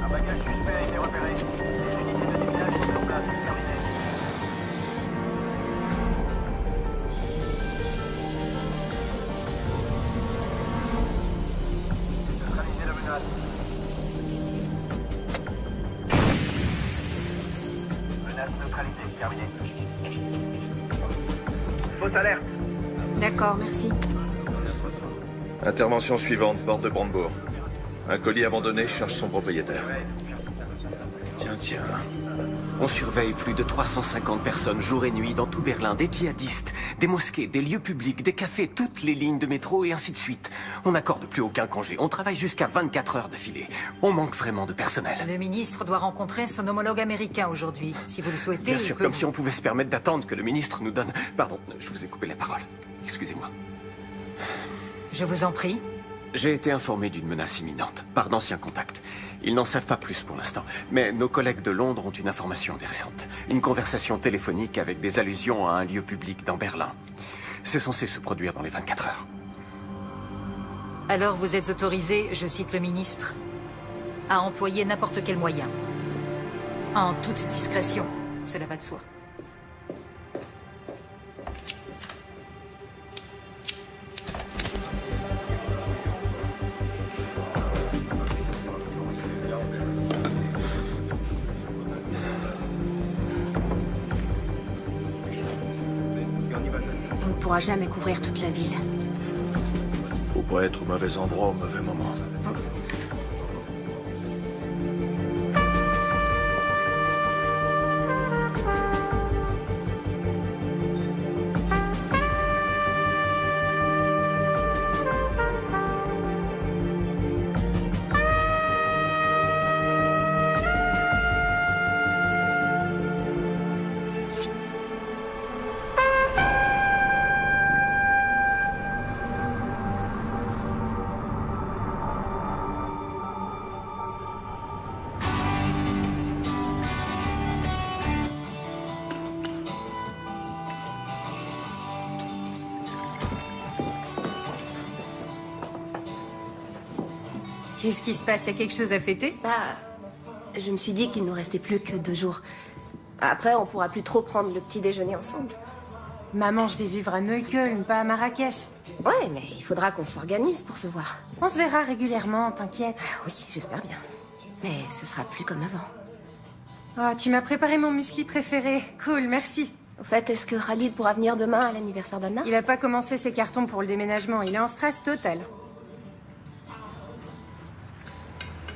Un bagage suspect a été repéré. Les unités de déminage sont en place. Terminé. Neutraliser la menace. Menace neutralisée. Terminé. Fausse alerte. D'accord, merci. Intervention suivante, porte de Brandebourg. Un colis abandonné cherche son propriétaire. Tiens. On surveille plus de 350 personnes jour et nuit dans tout Berlin, des djihadistes, des mosquées, des lieux publics, des cafés, toutes les lignes de métro et ainsi de suite. On n'accorde plus aucun congé. On travaille jusqu'à 24 heures d'affilée. On manque vraiment de personnel. Le ministre doit rencontrer son homologue américain aujourd'hui. Si vous le souhaitez, Bien sûr, comme si on pouvait se permettre d'attendre que le ministre nous donne... Pardon, je vous ai coupé la parole. Excusez-moi. Je vous en prie. J'ai été informé d'une menace imminente, par d'anciens contacts. Ils n'en savent pas plus pour l'instant, mais nos collègues de Londres ont une information intéressante. Une conversation téléphonique avec des allusions à un lieu public dans Berlin. C'est censé se produire dans les 24 heures. Alors vous êtes autorisé, je cite le ministre, à employer n'importe quel moyen. En toute discrétion, cela va de soi. On ne pourra jamais couvrir toute la ville. Faut pas être au mauvais endroit au mauvais moment. Qu'est-ce qui se passe? Y a quelque chose à fêter? Je me suis dit qu'il nous restait plus que 2 jours. Après, on pourra plus trop prendre le petit déjeuner ensemble. Maman, je vais vivre à Neukölln, pas à Marrakech. Ouais, mais il faudra qu'on s'organise pour se voir. On se verra régulièrement, t'inquiète. Oui, j'espère bien. Mais ce sera plus comme avant. Oh, tu m'as préparé mon muesli préféré. Cool, merci. Au fait, est-ce que Khalid pourra venir demain à l'anniversaire d'Anna? Il a pas commencé ses cartons pour le déménagement, il est en stress total.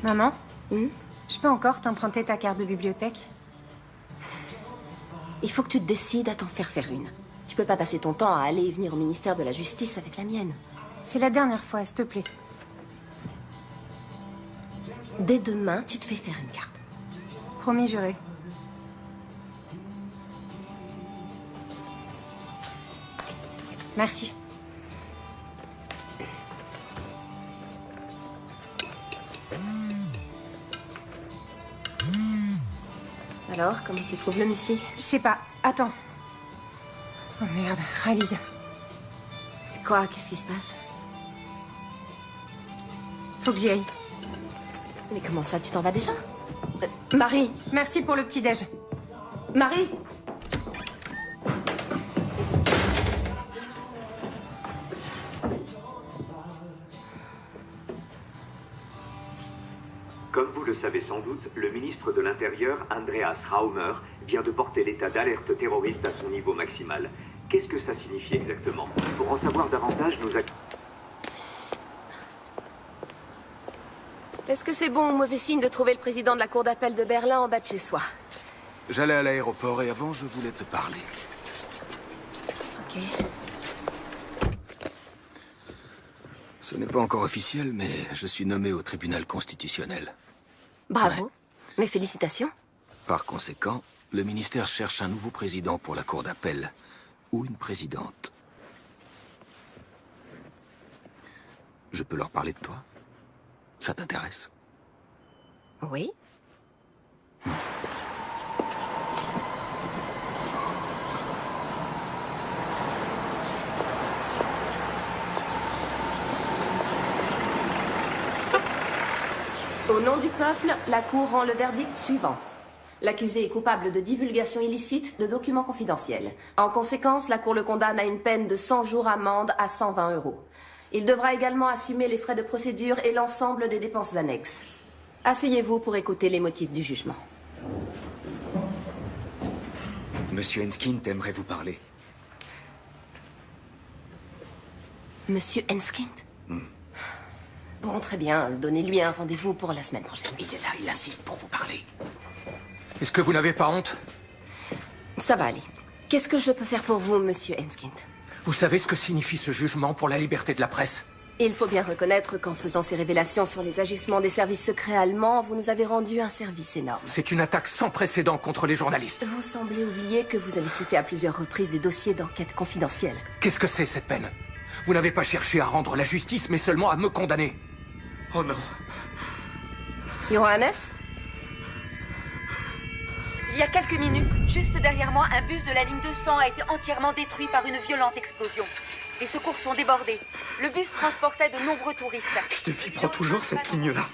Maman, je peux encore t'emprunter ta carte de bibliothèque? Il faut que tu te décides à t'en faire une. Tu peux pas passer ton temps à aller et venir au ministère de la Justice avec la mienne. C'est la dernière fois, s'il te plaît. Dès demain, tu te fais faire une carte. Promis juré. Merci. Alors, comment tu trouves le muesli? Je sais pas. Attends. Oh merde, Khalid. Quoi? Qu'est-ce qui se passe? Faut que j'y aille. Mais comment ça, tu t'en vas déjà? Marie! Merci pour le petit-déj. Marie! Comme vous le savez sans doute, le ministre de l'Intérieur, Andreas Raumer, vient de porter l'état d'alerte terroriste à son niveau maximal. Qu'est-ce que ça signifie exactement? Pour en savoir davantage, nous avons... Est-ce que c'est bon ou mauvais signe de trouver le président de la cour d'appel de Berlin en bas de chez soi? J'allais à l'aéroport et avant, je voulais te parler. Ok. Ce n'est pas encore officiel, mais je suis nommé au tribunal constitutionnel. Bravo. Ouais. Mes félicitations. Par conséquent, le ministère cherche un nouveau président pour la cour d'appel. Ou une présidente. Je peux leur parler de toi? Ça t'intéresse? Oui. Au nom du peuple, la Cour rend le verdict suivant. L'accusé est coupable de divulgation illicite de documents confidentiels. En conséquence, la Cour le condamne à une peine de 100 jours amende à 120 €. Il devra également assumer les frais de procédure et l'ensemble des dépenses annexes. Asseyez-vous pour écouter les motifs du jugement. Monsieur Enskind aimerait vous parler. Monsieur Enskind? Bon, très bien. Donnez-lui un rendez-vous pour la semaine prochaine. Il est là, il assiste pour vous parler. Est-ce que vous n'avez pas honte? Ça va aller. Qu'est-ce que je peux faire pour vous, monsieur Enskind? Vous savez ce que signifie ce jugement pour la liberté de la presse? Il faut bien reconnaître qu'en faisant ces révélations sur les agissements des services secrets allemands, vous nous avez rendu un service énorme. C'est une attaque sans précédent contre les journalistes. Vous semblez oublier que vous avez cité à plusieurs reprises des dossiers d'enquête confidentielle. Qu'est-ce que c'est, cette peine? Vous n'avez pas cherché à rendre la justice, mais seulement à me condamner. Oh non. Johannes? Il y a quelques minutes, juste derrière moi, un bus de la ligne 200 a été entièrement détruit par une violente explosion. Les secours sont débordés. Le bus transportait de nombreux touristes. Je te prends toujours cette ligne-là. Ça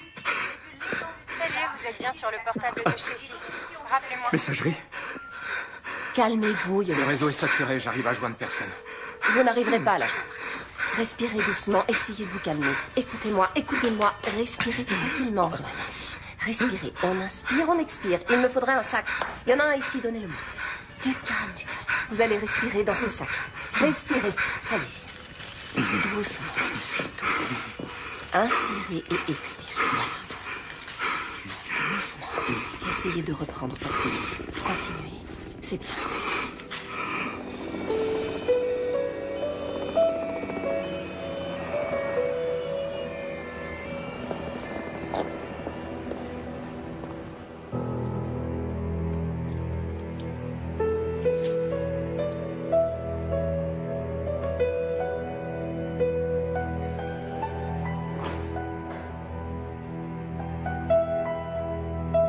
y est, vous êtes bien sur le portable de Sheffield. Rappelez-moi. Messagerie. Calmez-vous, Le Johannes. réseau est saturé, j'arrive à joindre personne. Vous n'arriverez pas à la joindre. Respirez doucement, essayez de vous calmer. Écoutez-moi, écoutez-moi. Respirez tranquillement, Johannes. Respirez. On inspire, on expire. Il me faudrait un sac. Il y en a un ici, donnez-le-moi. Du calme, du calme. Vous allez respirer dans ce sac. Respirez. Allez-y. Doucement. Doucement. Inspirez et expirez. Voilà. Doucement. Essayez de reprendre votre vie. Continuez. C'est bien.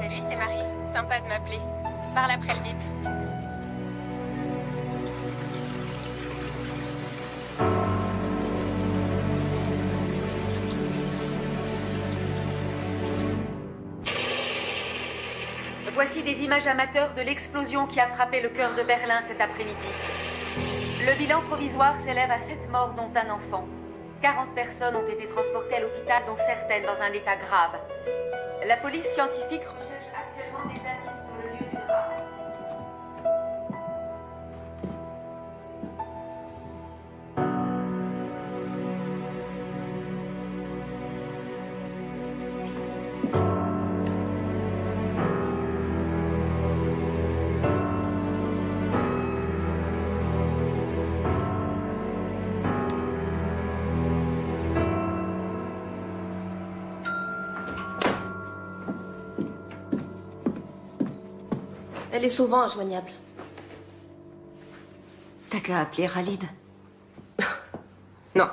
Salut, c'est Marie. Sympa de m'appeler. Parle après le bip. Voici des images amateurs de l'explosion qui a frappé le cœur de Berlin cet après-midi. Le bilan provisoire s'élève à 7 morts, dont un enfant. 40 personnes ont été transportées à l'hôpital, dont certaines dans un état grave. La police scientifique recherche actuellement des indices sur le lieu du drame. Elle est souvent injoignable. T'as qu'à appeler Khalid. Non.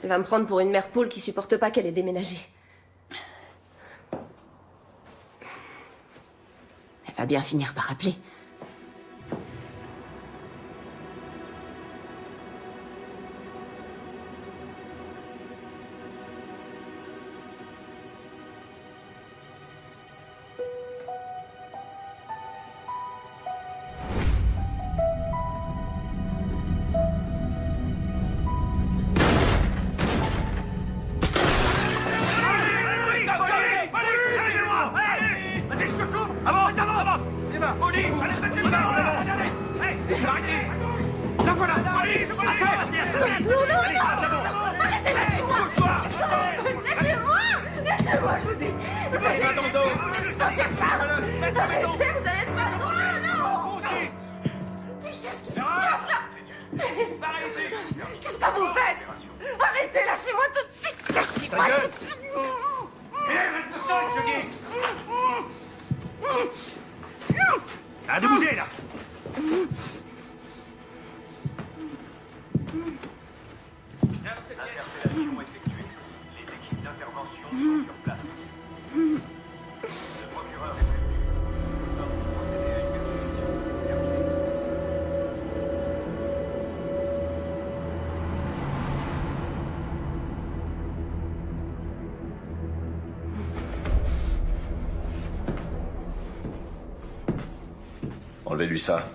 Elle va me prendre pour une mère poule qui supporte pas qu'elle ait déménagé. Elle va bien finir par appeler. Qu'est-ce que vous faites? Arrêtez, lâchez-moi tout de suite. Lâchez-moi tout de suite. Reste seul, je dis. Arrête de bouger, là. Interpellations effectuées. Les équipes d'intervention sont sur place. Le procureur est prévenu. Nous allons procéder à une vérification. avez lu ça?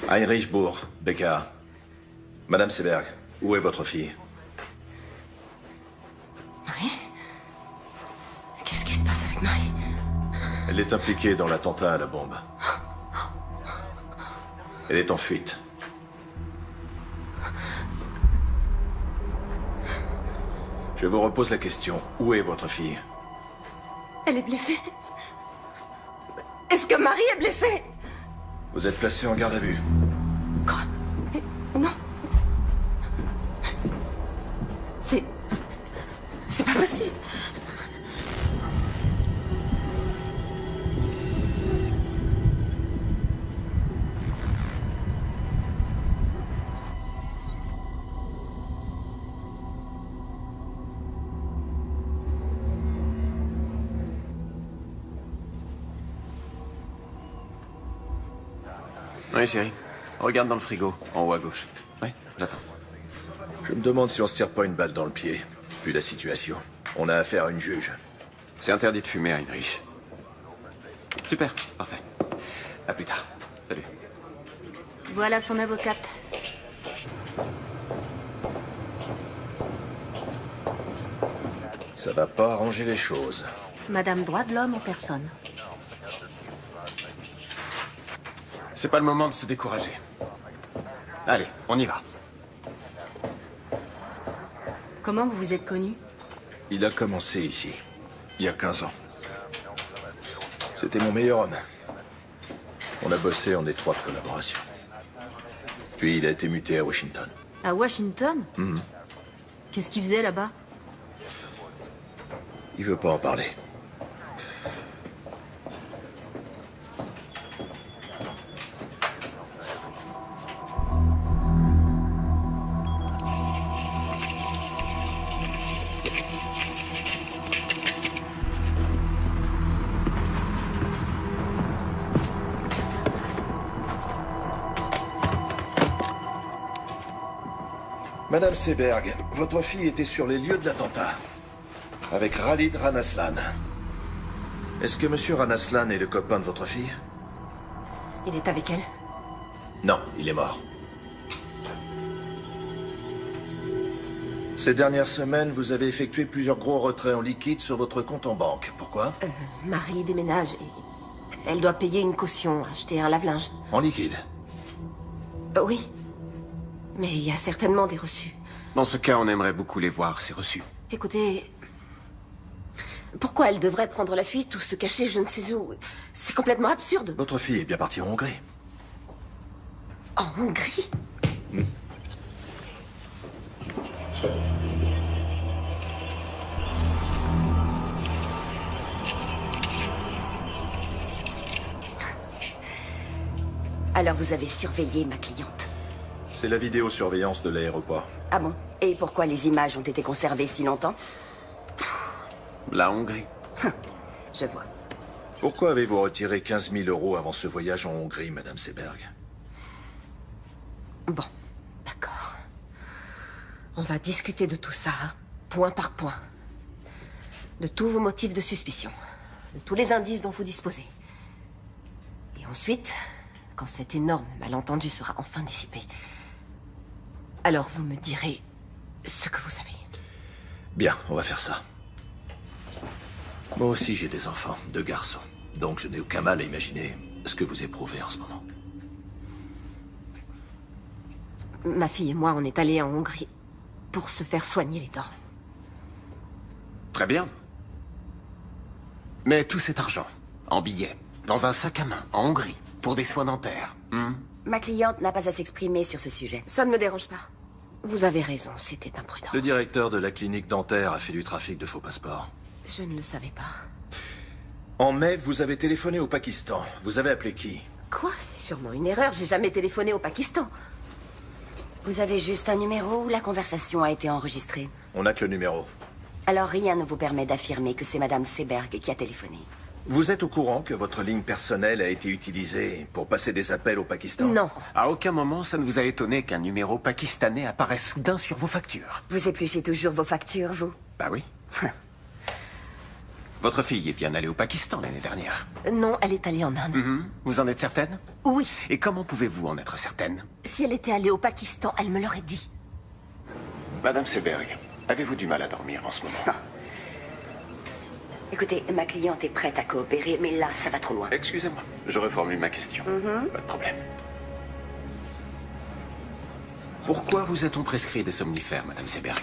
Heinrich Bourg, BKA. Madame Seberg, où est votre fille? Marie? Qu'est-ce qui se passe avec Marie? Elle est impliquée dans l'attentat à la bombe. Elle est en fuite. Je vous repose la question. Où est votre fille? Elle est blessée? Est-ce que Marie est blessée? Vous êtes placé en garde à vue. Quoi? Mais non. C'est pas possible. Oui, chérie. Regarde dans le frigo, en haut à gauche. Oui, j'attends. Je me demande si on se tire pas une balle dans le pied, vu la situation. On a affaire à une juge. C'est interdit de fumer, Heinrich. Super, parfait. À plus tard. Salut. Voilà son avocate. Ça va pas arranger les choses. Madame droit de l'homme en personne. C'est pas le moment de se décourager. Allez, on y va. Comment vous vous êtes connus? Il a commencé ici, il y a 15 ans. C'était mon meilleur homme. On a bossé en étroite collaboration. Puis il a été muté à Washington. À Washington? Qu'est-ce qu'il faisait là-bas? Il veut pas en parler. Madame Seberg, votre fille était sur les lieux de l'attentat. Avec Khalid Ranaslan. Est-ce que Monsieur Ranaslan est le copain de votre fille? Il est avec elle? Non, il est mort. Ces dernières semaines, vous avez effectué plusieurs gros retraits en liquide sur votre compte en banque. Pourquoi? Marie déménage et elle doit payer une caution, acheter un lave-linge. En liquide? Oui. Mais il y a certainement des reçus. Dans ce cas, on aimerait beaucoup les voir, ces reçus. Écoutez... Pourquoi elle devrait prendre la fuite ou se cacher je ne sais où? C'est complètement absurde. Votre fille est bien partie en Hongrie. En Hongrie? Alors vous avez surveillé ma cliente? C'est la vidéosurveillance de l'aéroport. Ah bon? Et pourquoi les images ont été conservées si longtemps? La Hongrie. Je vois. Pourquoi avez-vous retiré 15 000 € avant ce voyage en Hongrie, Madame Seberg? Bon, d'accord. On va discuter de tout ça, point par point. De tous vos motifs de suspicion. De tous les indices dont vous disposez. Et ensuite, quand cet énorme malentendu sera enfin dissipé, alors vous me direz ce que vous savez. Bien, on va faire ça. Moi aussi, j'ai des enfants, 2 garçons. Donc je n'ai aucun mal à imaginer ce que vous éprouvez en ce moment. Ma fille et moi, on est allés en Hongrie pour se faire soigner les dents. Très bien. Mais tout cet argent, en billets, dans un sac à main, en Hongrie, pour des soins dentaires. Ma cliente n'a pas à s'exprimer sur ce sujet. Ça ne me dérange pas. Vous avez raison, c'était imprudent. Le directeur de la clinique dentaire a fait du trafic de faux passeports. Je ne le savais pas. En mai, vous avez téléphoné au Pakistan. Vous avez appelé qui? Quoi? C'est sûrement une erreur, j'ai jamais téléphoné au Pakistan. Vous avez juste un numéro où la conversation a été enregistrée? On n'a que le numéro. Alors rien ne vous permet d'affirmer que c'est Madame Seberg qui a téléphoné? Vous êtes au courant que votre ligne personnelle a été utilisée pour passer des appels au Pakistan? Non. À aucun moment, ça ne vous a étonné qu'un numéro pakistanais apparaisse soudain sur vos factures? Vous épluchez toujours vos factures, vous? Bah oui. Votre fille est bien allée au Pakistan l'année dernière. Non, elle est allée en Inde. Vous en êtes certaine? Oui. Et comment pouvez-vous en être certaine? Si elle était allée au Pakistan, elle me l'aurait dit. Madame Seberg, avez-vous du mal à dormir en ce moment? Écoutez, ma cliente est prête à coopérer, mais là, ça va trop loin. Excusez-moi, je reformule ma question. Pas de problème. Pourquoi vous a-t-on prescrit des somnifères, Madame Seberg?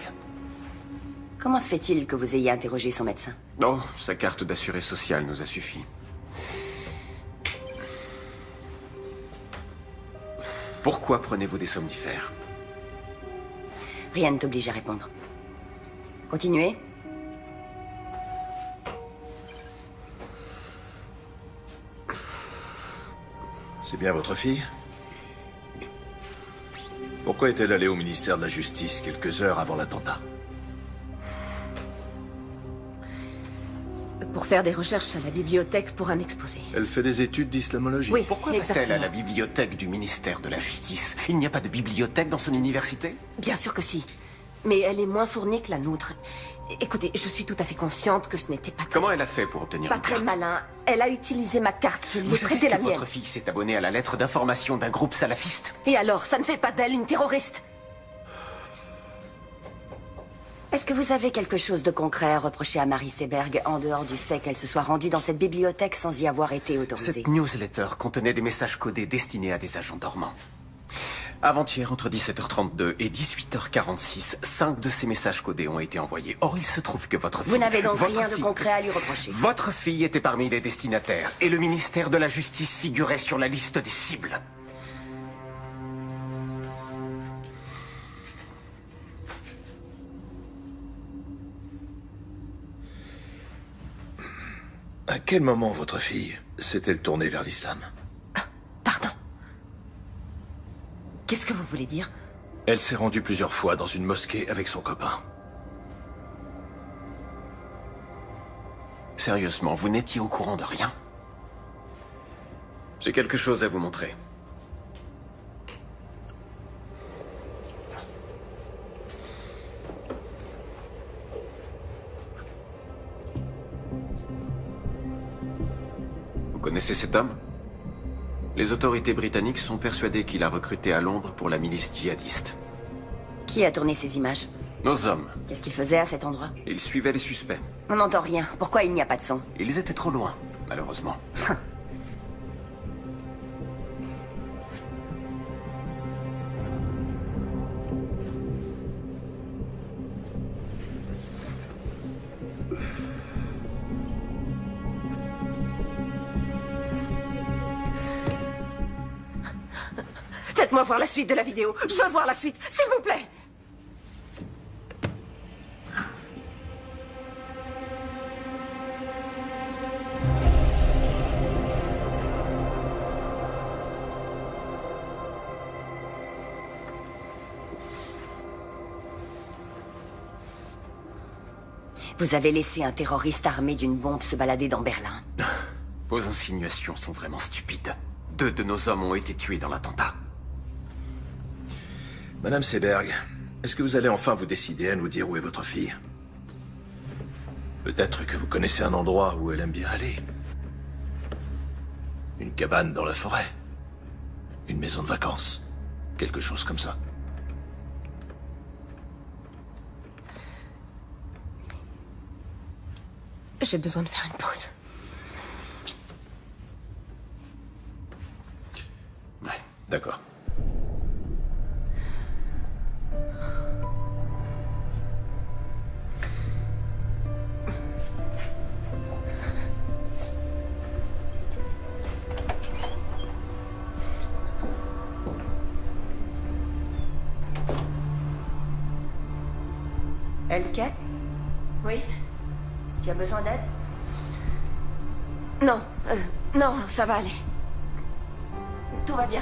Comment se fait-il que vous ayez interrogé son médecin? Oh, sa carte d'assuré social nous a suffi. Pourquoi prenez-vous des somnifères? Rien ne t'oblige à répondre. Continuez. C'est bien votre fille? Pourquoi est-elle allée au ministère de la Justice quelques heures avant l'attentat? Pour faire des recherches à la bibliothèque pour un exposé. Elle fait des études d'islamologie. Oui, Pourquoi va-t-elle à la bibliothèque du ministère de la Justice? Il n'y a pas de bibliothèque dans son université? Bien sûr que si. Mais elle est moins fournie que la nôtre. Écoutez, je suis tout à fait consciente que ce n'était pas très... Comment elle a fait pour obtenir Pas une très carte? malin. Elle a utilisé ma carte, je lui ai Vous savez prêté la que mienne. votre fille s'est abonnée à la lettre d'information d'un groupe salafiste? Et alors, ça ne fait pas d'elle une terroriste? Est-ce que vous avez quelque chose de concret à reprocher à Marie Seberg, en dehors du fait qu'elle se soit rendue dans cette bibliothèque sans y avoir été autorisée? Cette newsletter contenait des messages codés destinés à des agents dormants. Avant-hier, entre 17h32 et 18h46, 5 de ces messages codés ont été envoyés. Or, il se trouve que votre fille... Vous n'avez donc votre rien de fille- concret à lui reprocher? Votre fille était parmi les destinataires, et le ministère de la Justice figurait sur la liste des cibles. À quel moment votre fille s'est-elle tournée vers l'islam? Pardon. Qu'est-ce que vous voulez dire? Elle s'est rendue plusieurs fois dans une mosquée avec son copain. Sérieusement, vous n'étiez au courant de rien? J'ai quelque chose à vous montrer. Vous connaissez cet homme? Les autorités britanniques sont persuadées qu'il a recruté à Londres pour la milice djihadiste. Qui a tourné ces images? Nos hommes. Qu'est-ce qu'ils faisaient à cet endroit? Ils suivaient les suspects. On n'entend rien. Pourquoi il n'y a pas de son? Ils étaient trop loin, malheureusement. Faites-moi voir la suite de la vidéo. Je veux voir la suite, s'il vous plaît. Vous avez laissé un terroriste armé d'une bombe se balader dans Berlin. Vos insinuations sont vraiment stupides. 2 de nos hommes ont été tués dans l'attentat. Madame Seberg, est-ce que vous allez enfin vous décider à nous dire où est votre fille? Peut-être que vous connaissez un endroit où elle aime bien aller. Une cabane dans la forêt. Une maison de vacances. Quelque chose comme ça. J'ai besoin de faire une pause. Ouais, d'accord. Elke? Oui? Tu as besoin d'aide? Non, non, ça va aller. Tout va bien.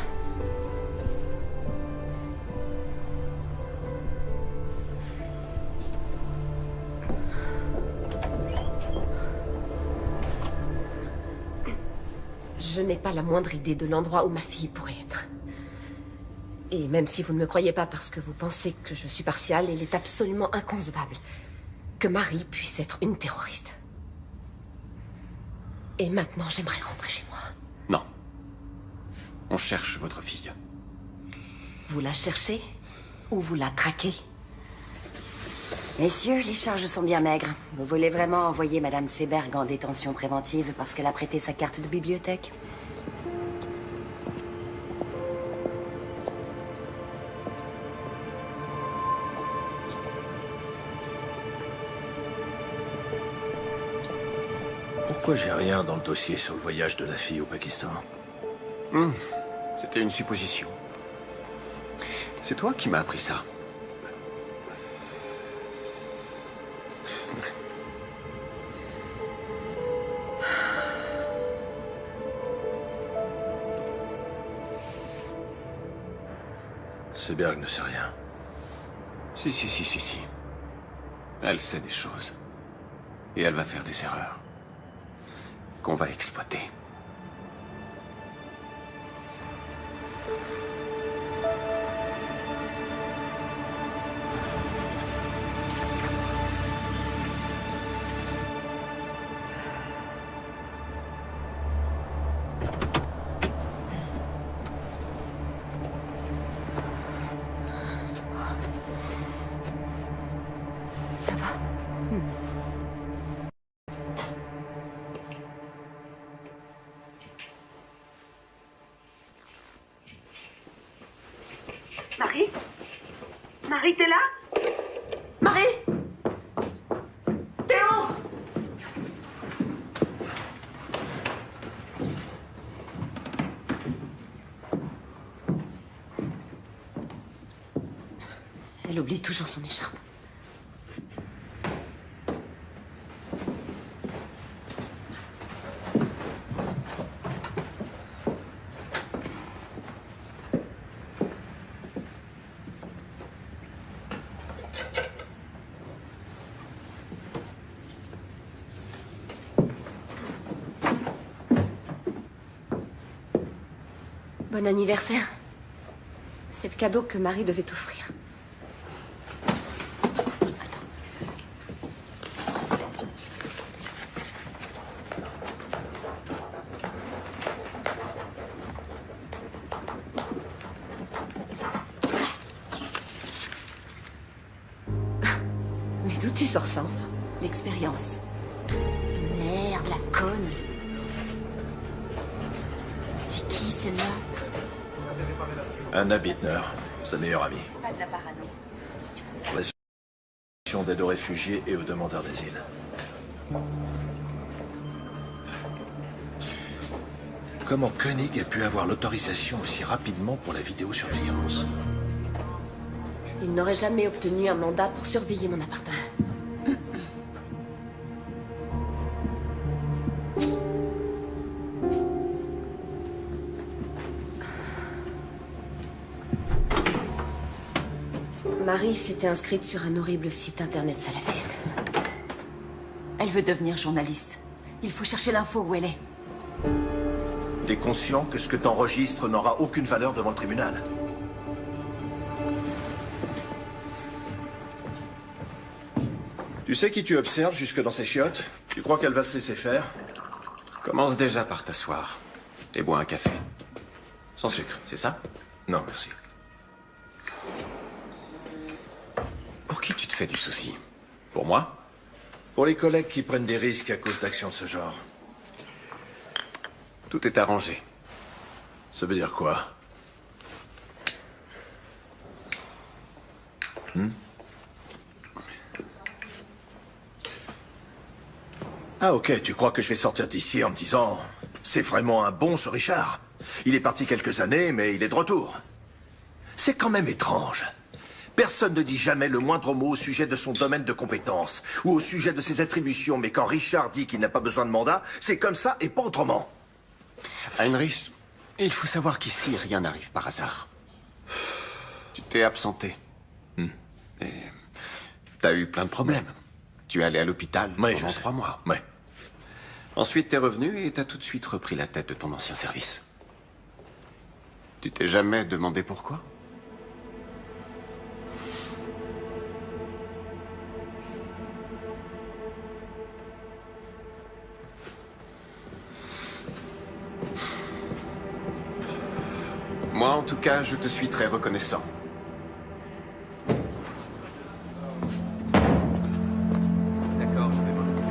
Je n'ai pas la moindre idée de l'endroit où ma fille pourrait être. Et même si vous ne me croyez pas parce que vous pensez que je suis partiale, il est absolument inconcevable que Marie puisse être une terroriste. Et maintenant, j'aimerais rentrer chez moi. Non. On cherche votre fille. Vous la cherchez ou vous la traquez? Messieurs, les charges sont bien maigres. Vous voulez vraiment envoyer Madame Seberg en détention préventive parce qu'elle a prêté sa carte de bibliothèque? Pourquoi j'ai rien dans le dossier sur le voyage de la fille au Pakistan? C'était une supposition. C'est toi qui m'as appris ça. Seberg ne sait rien. Si. Elle sait des choses. Et elle va faire des erreurs. Qu'on va exploiter. Ça va? Marie? Marie, t'es là? Marie! Théo! Elle oublie toujours son écharpe. Bon anniversaire. C'est le cadeau que Marie devait t'offrir. Attends. Mais d'où tu sors ça, enfin? L'expérience. Merde, la conne. C'est qui, celle-là? Anna Bittner, sa meilleure amie. Pas de la parano. L'association d'aide aux réfugiés et aux demandeurs d'asile. Comment Koenig a pu avoir l'autorisation aussi rapidement pour la vidéosurveillance? Il n'aurait jamais obtenu un mandat pour surveiller mon appartement. Marie s'était inscrite sur un horrible site internet salafiste. Elle veut devenir journaliste. Il faut chercher l'info où elle est. T'es conscient que ce que t'enregistres n'aura aucune valeur devant le tribunal? Tu sais qui tu observes jusque dans ses chiottes? Tu crois qu'elle va se laisser faire? Commence déjà par t'asseoir. Et bois un café. Sans sucre, c'est ça? Non, merci. Pour qui tu te fais du souci? Pour moi? Pour les collègues qui prennent des risques à cause d'actions de ce genre. Tout est arrangé. Ça veut dire quoi? Ah ok, tu crois que je vais sortir d'ici en me disant « C'est vraiment un bon ce Richard. Il est parti quelques années, mais il est de retour. » C'est quand même étrange. Personne ne dit jamais le moindre mot au sujet de son domaine de compétence ou au sujet de ses attributions, mais quand Richard dit qu'il n'a pas besoin de mandat, c'est comme ça et pas autrement. Heinrich, il faut savoir qu'ici, rien n'arrive par hasard. Tu t'es absenté. Et t'as eu plein de problèmes. Tu es allé à l'hôpital pendant 3 mois. Ouais. Ensuite, t'es revenu et t'as tout de suite repris la tête de ton ancien service. Tu t'es jamais demandé pourquoi? Moi, en tout cas, je te suis très reconnaissant. D'accord, je vais m'en occuper.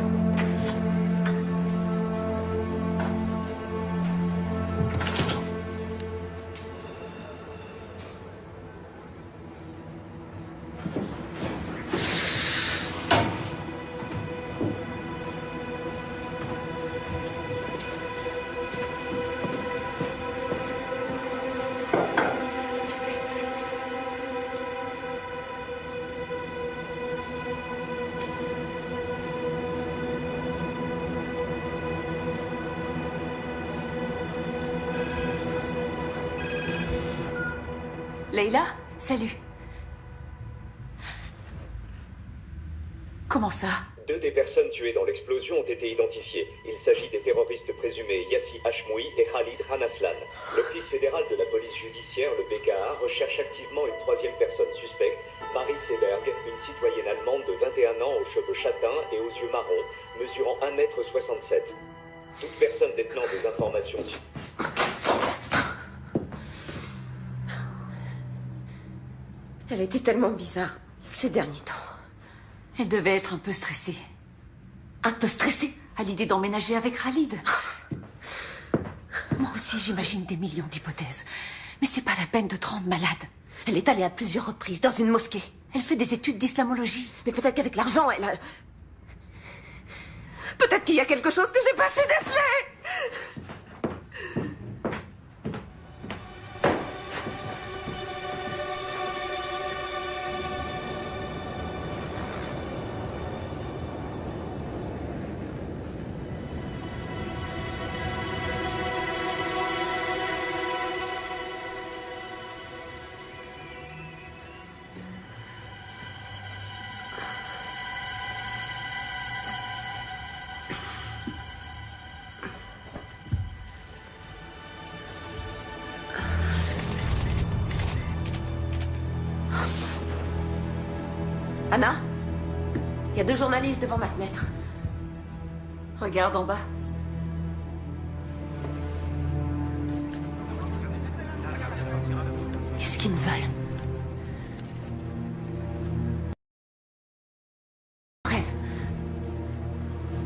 Leila, salut. Comment ça? 2 des personnes tuées dans l'explosion ont été identifiées. Il s'agit des terroristes présumés Yassi Hashmoui et Khalid Ranaslan. L'Office fédéral de la police judiciaire, le BKA, recherche activement une 3e personne suspecte, Marie Seberg, une citoyenne allemande de 21 ans aux cheveux châtains et aux yeux marrons, mesurant 1,67 m. Toute personne détenant des informations... Elle était tellement bizarre ces derniers temps. Elle devait être un peu stressée. Un peu stressée à l'idée d'emménager avec Khalid. Moi aussi, j'imagine des millions d'hypothèses. Mais c'est pas la peine de te rendre malade. Elle est allée à plusieurs reprises dans une mosquée. Elle fait des études d'islamologie. Mais peut-être qu'avec l'argent, elle a... Peut-être qu'il y a quelque chose que j'ai pas su déceler. Anna, il y a 2 journalistes devant ma fenêtre. Regarde en bas. Qu'est-ce qu'ils me veulent? Rêve.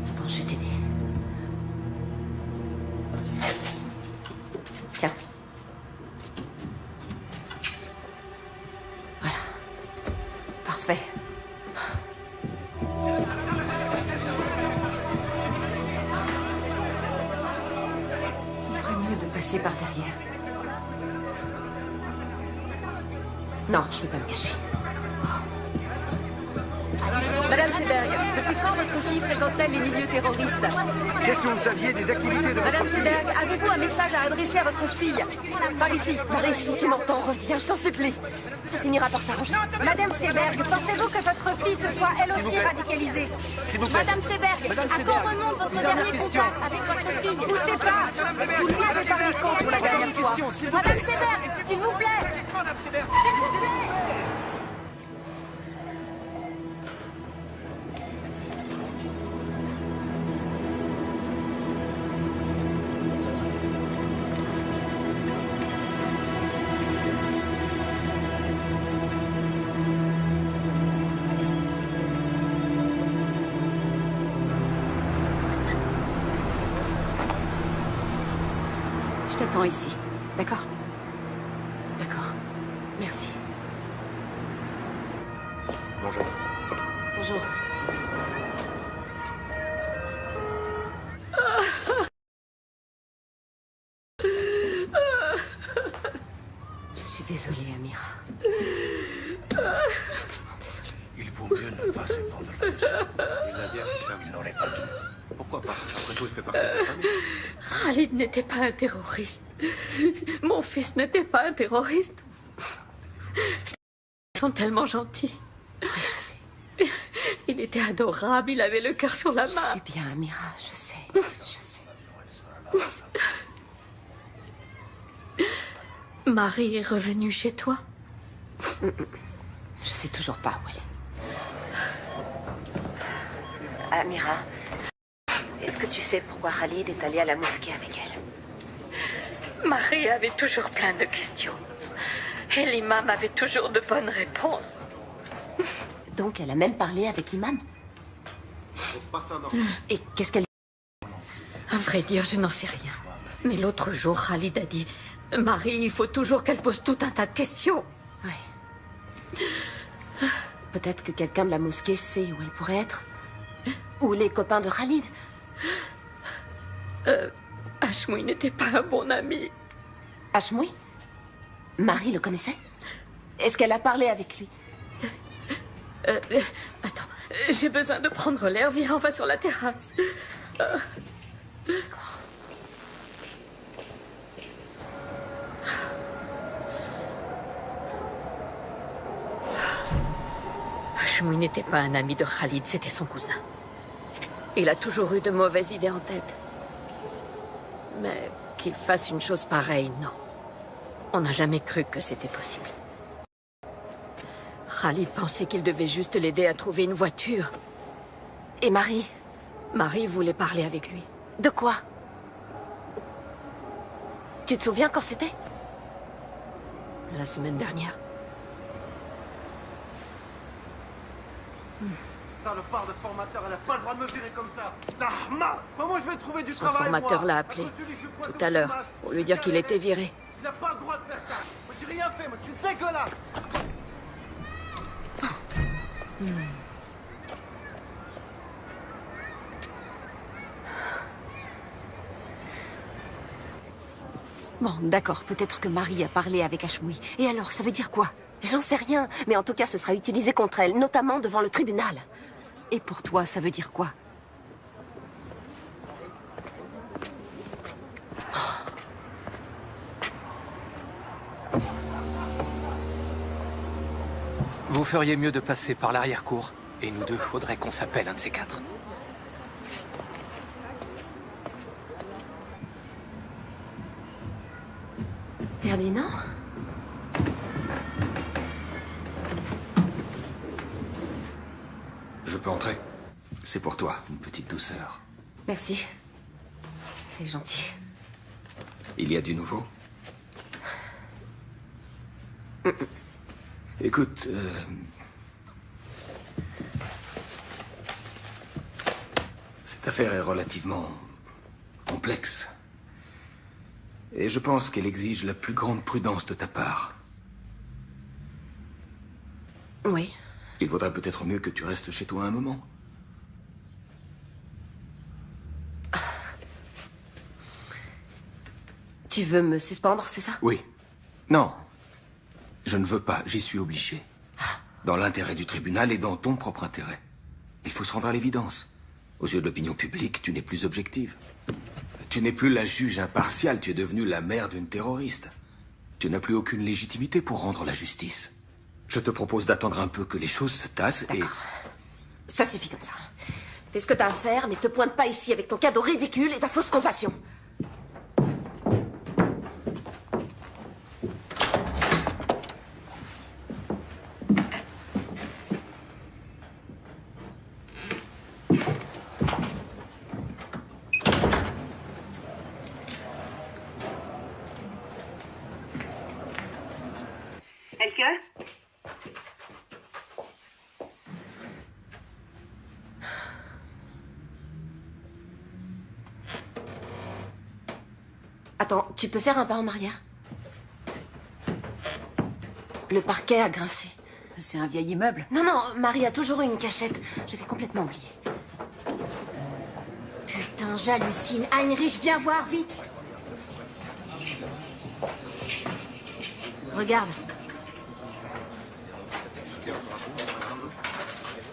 Attends, je vais t'aider. Tiens. Voilà. Parfait. Passer par derrière. Non, je ne vais pas me cacher. Madame Seberg, depuis quand votre fille fréquente-t-elle les milieux terroristes? Qu'est-ce que vous saviez des activités de Madame votre fille? Seberg, avez-vous un message à adresser à votre fille? Par ici. Marie, si tu m'entends, reviens, je t'en supplie. Ça finira par s'arranger. Madame Seberg, pensez-vous que votre fille se soit elle aussi radicalisée? S'il vous plaît. Madame Seberg, à quand remonte votre dernier contact avec votre fille? Ou c'est pas? Vous lui avez parlé quand pour la dernière fois? Madame Seberg, s'il vous plaît. S'il vous plaît. Je t'attends ici, d'accord? D'accord. Merci. Bonjour. Bonjour. Je suis désolée, Amira. Je suis tellement désolée. Il vaut mieux ne pas s'épandre là-dessus. Il l'a dit à Richard. Il n'aurait pas dû. Pourquoi pas? Après tout, il fait partie de la famille. Khalid n'était pas un terroriste. Mon fils n'était pas un terroriste. Ils sont tellement gentils. Je sais. Il était adorable, il avait le cœur sur la main. Je sais bien, Amira, je sais. Je sais. Marie est revenue chez toi? Je sais toujours pas où elle est. Amira, est-ce que tu sais pourquoi Khalid est allé à la mosquée avec elle? Marie avait toujours plein de questions. Et l'imam avait toujours de bonnes réponses. Donc elle a même parlé avec l'imam? Et qu'est-ce qu'elle... À vrai dire, je n'en sais rien. Mais l'autre jour, Khalid a dit... Marie, il faut toujours qu'elle pose tout un tas de questions. Oui. Peut-être que quelqu'un de la mosquée sait où elle pourrait être. Ou les copains de Khalid. Hashmoui n'était pas un bon ami. Hashmoui? Marie le connaissait? Est-ce qu'elle a parlé avec lui? Attends, j'ai besoin de prendre l'air. Viens, on va sur la terrasse. D'accord. Hashmoui n'était pas un ami de Khalid, c'était son cousin. Il a toujours eu de mauvaises idées en tête. Mais qu'il fasse une chose pareille, non. On n'a jamais cru que c'était possible. Khalid pensait qu'il devait juste l'aider à trouver une voiture. Et Marie? Marie voulait parler avec lui. De quoi? Tu te souviens quand c'était? La semaine dernière. Salopard de formateur, elle a pas le droit de me virer comme ça. Zahma! Comment je vais trouver du travail? Son formateur l'a appelé tout à l'heure pour lui dire qu'il était viré. Il n'a pas le droit de faire ça. Moi, j'ai rien fait, moi, c'est dégueulasse. Bon, d'accord, peut-être que Marie a parlé avec Hashmoui. Et alors, ça veut dire quoi? J'en sais rien, mais en tout cas, ce sera utilisé contre elle, notamment devant le tribunal. Et pour toi, ça veut dire quoi? Vous feriez mieux de passer par l'arrière-cour. Et nous deux, faudrait qu'on s'appelle un de ces quatre. Ferdinand? Je peux entrer? C'est pour toi, une petite douceur. Merci. C'est gentil. Il y a du nouveau? Écoute, cette affaire est relativement complexe. Et je pense qu'elle exige la plus grande prudence de ta part. Oui. Il vaudrait peut-être mieux que tu restes chez toi un moment. Tu veux me suspendre, c'est ça? Oui. Non. Je ne veux pas, j'y suis obligé. Dans l'intérêt du tribunal et dans ton propre intérêt. Il faut se rendre à l'évidence. Aux yeux de l'opinion publique, tu n'es plus objective. Tu n'es plus la juge impartiale, tu es devenue la mère d'une terroriste. Tu n'as plus aucune légitimité pour rendre la justice. Je te propose d'attendre un peu que les choses se tassent et... D'accord. Ça suffit comme ça. Fais ce que t'as à faire, mais te pointe pas ici avec ton cadeau ridicule et ta fausse compassion. Attends, tu peux faire un pas en arrière? Le parquet a grincé. C'est un vieil immeuble. Non, non, Marie a toujours eu une cachette. J'avais complètement oublié. Putain, j'hallucine. Heinrich, viens voir, vite. Regarde.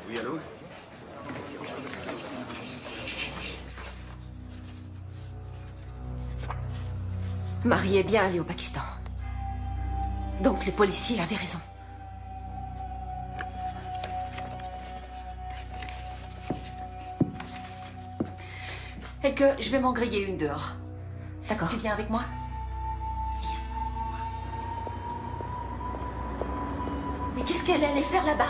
Oui, allô? Marie est bien allée au Pakistan. Donc les policiers avaient raison. Elke, je vais m'en griller une dehors. D'accord. Tu viens avec moi? Mais qu'est-ce qu'elle allait faire là-bas?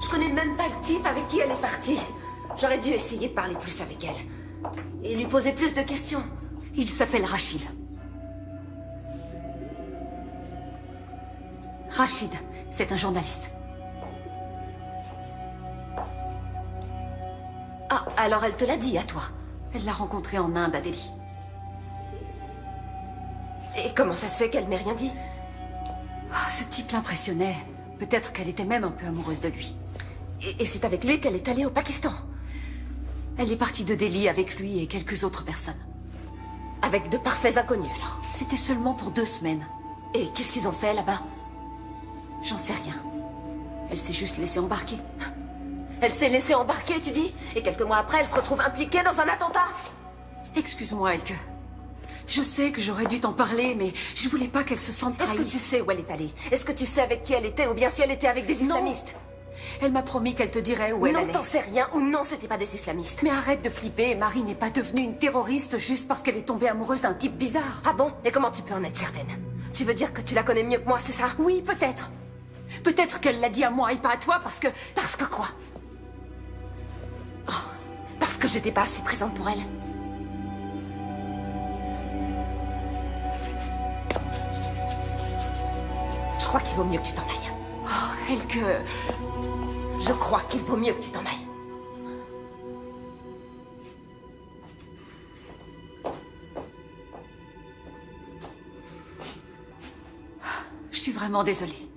Je connais même pas le type avec qui elle est partie. J'aurais dû essayer de parler plus avec elle. Et lui poser plus de questions. Il s'appelle Rachid. Rachid, c'est un journaliste. Ah, alors elle te l'a dit à toi? Elle l'a rencontré en Inde, à Delhi. Et comment ça se fait qu'elle m'ait rien dit? Ah, ce type l'impressionnait. Peut-être qu'elle était même un peu amoureuse de lui. Et c'est avec lui qu'elle est allée au Pakistan? Elle est partie de Delhi avec lui et quelques autres personnes. Avec de parfaits inconnus, alors? C'était seulement pour 2 semaines. Et qu'est-ce qu'ils ont fait, là-bas? J'en sais rien. Elle s'est juste laissée embarquer. Elle s'est laissée embarquer, tu dis? Et quelques mois après, elle se retrouve impliquée dans un attentat? Excuse-moi, Elke. Je sais que j'aurais dû t'en parler, mais je voulais pas qu'elle se sente trahie. Est-ce que tu sais où elle est allée? Est-ce que tu sais avec qui elle était, ou bien si elle était avec des islamistes? Elle m'a promis qu'elle te dirait où elle allait. Non, t'en sais rien, ou non, c'était pas des islamistes. Mais arrête de flipper, Marie n'est pas devenue une terroriste juste parce qu'elle est tombée amoureuse d'un type bizarre. Ah bon? Et comment tu peux en être certaine? Tu veux dire que tu la connais mieux que moi, c'est ça? Oui, peut-être. Peut-être qu'elle l'a dit à moi et pas à toi parce que... Parce que quoi? Oh, parce que j'étais pas assez présente pour elle. Je crois qu'il vaut mieux que tu t'en ailles. Oh, Elke... Je crois qu'il vaut mieux que tu t'en ailles. Je suis vraiment désolée.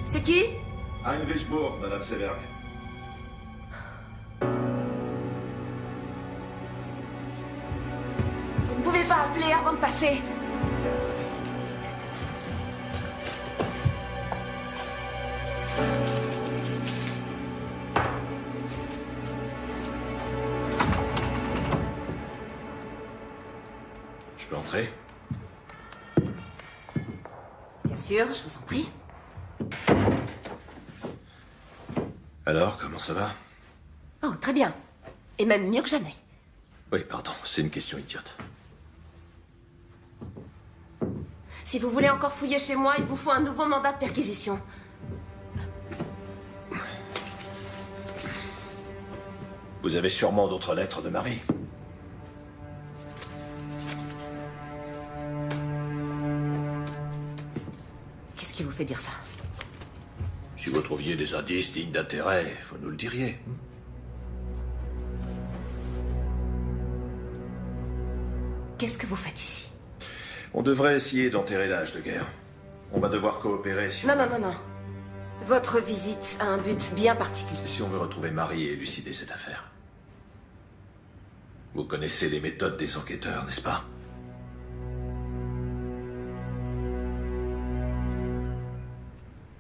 C'est qui? Heinrich Bourg, Madame Seberg. Vous ne pouvez pas appeler avant de passer. Je peux entrer? Bien sûr, je vous en prie. Alors, comment ça va? Oh, très bien. Et même mieux que jamais. Oui, pardon, c'est une question idiote. Si vous voulez encore fouiller chez moi, il vous faut un nouveau mandat de perquisition. Vous avez sûrement d'autres lettres de Marie. Qu'est-ce qui vous fait dire ça? Si vous trouviez des indices dignes d'intérêt, vous nous le diriez. Qu'est-ce que vous faites ici? On devrait essayer d'enterrer l'âge de guerre. On va devoir coopérer si Non, non, non, non. Votre visite a un but bien particulier. Si on veut retrouver Marie et élucider cette affaire. Vous connaissez les méthodes des enquêteurs, n'est-ce pas?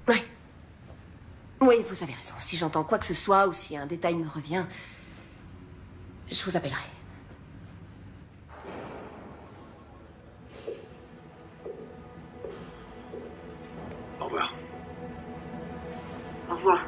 Oui. Oui, vous avez raison. Si j'entends quoi que ce soit ou si un détail me revient, je vous appellerai. Au revoir. Au revoir.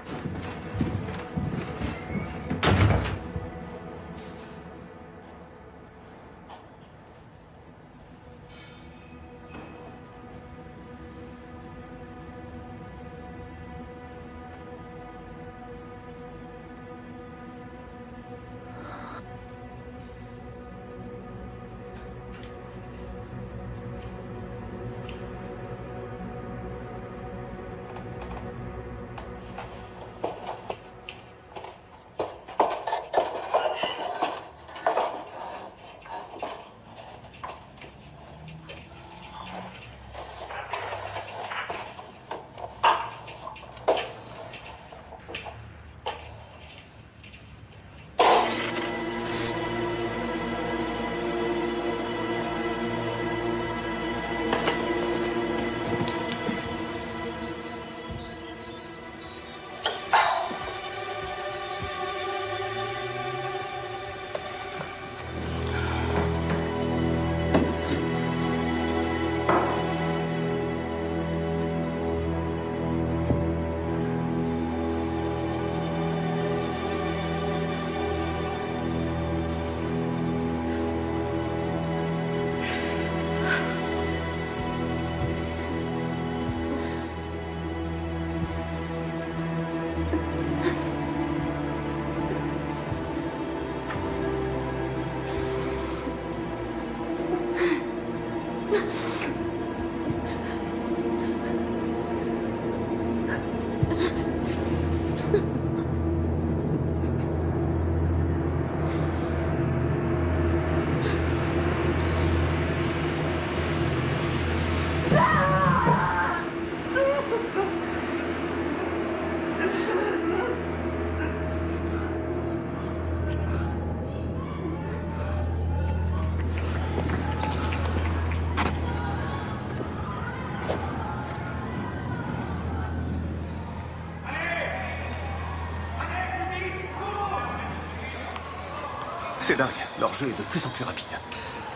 C'est dingue, leur jeu est de plus en plus rapide.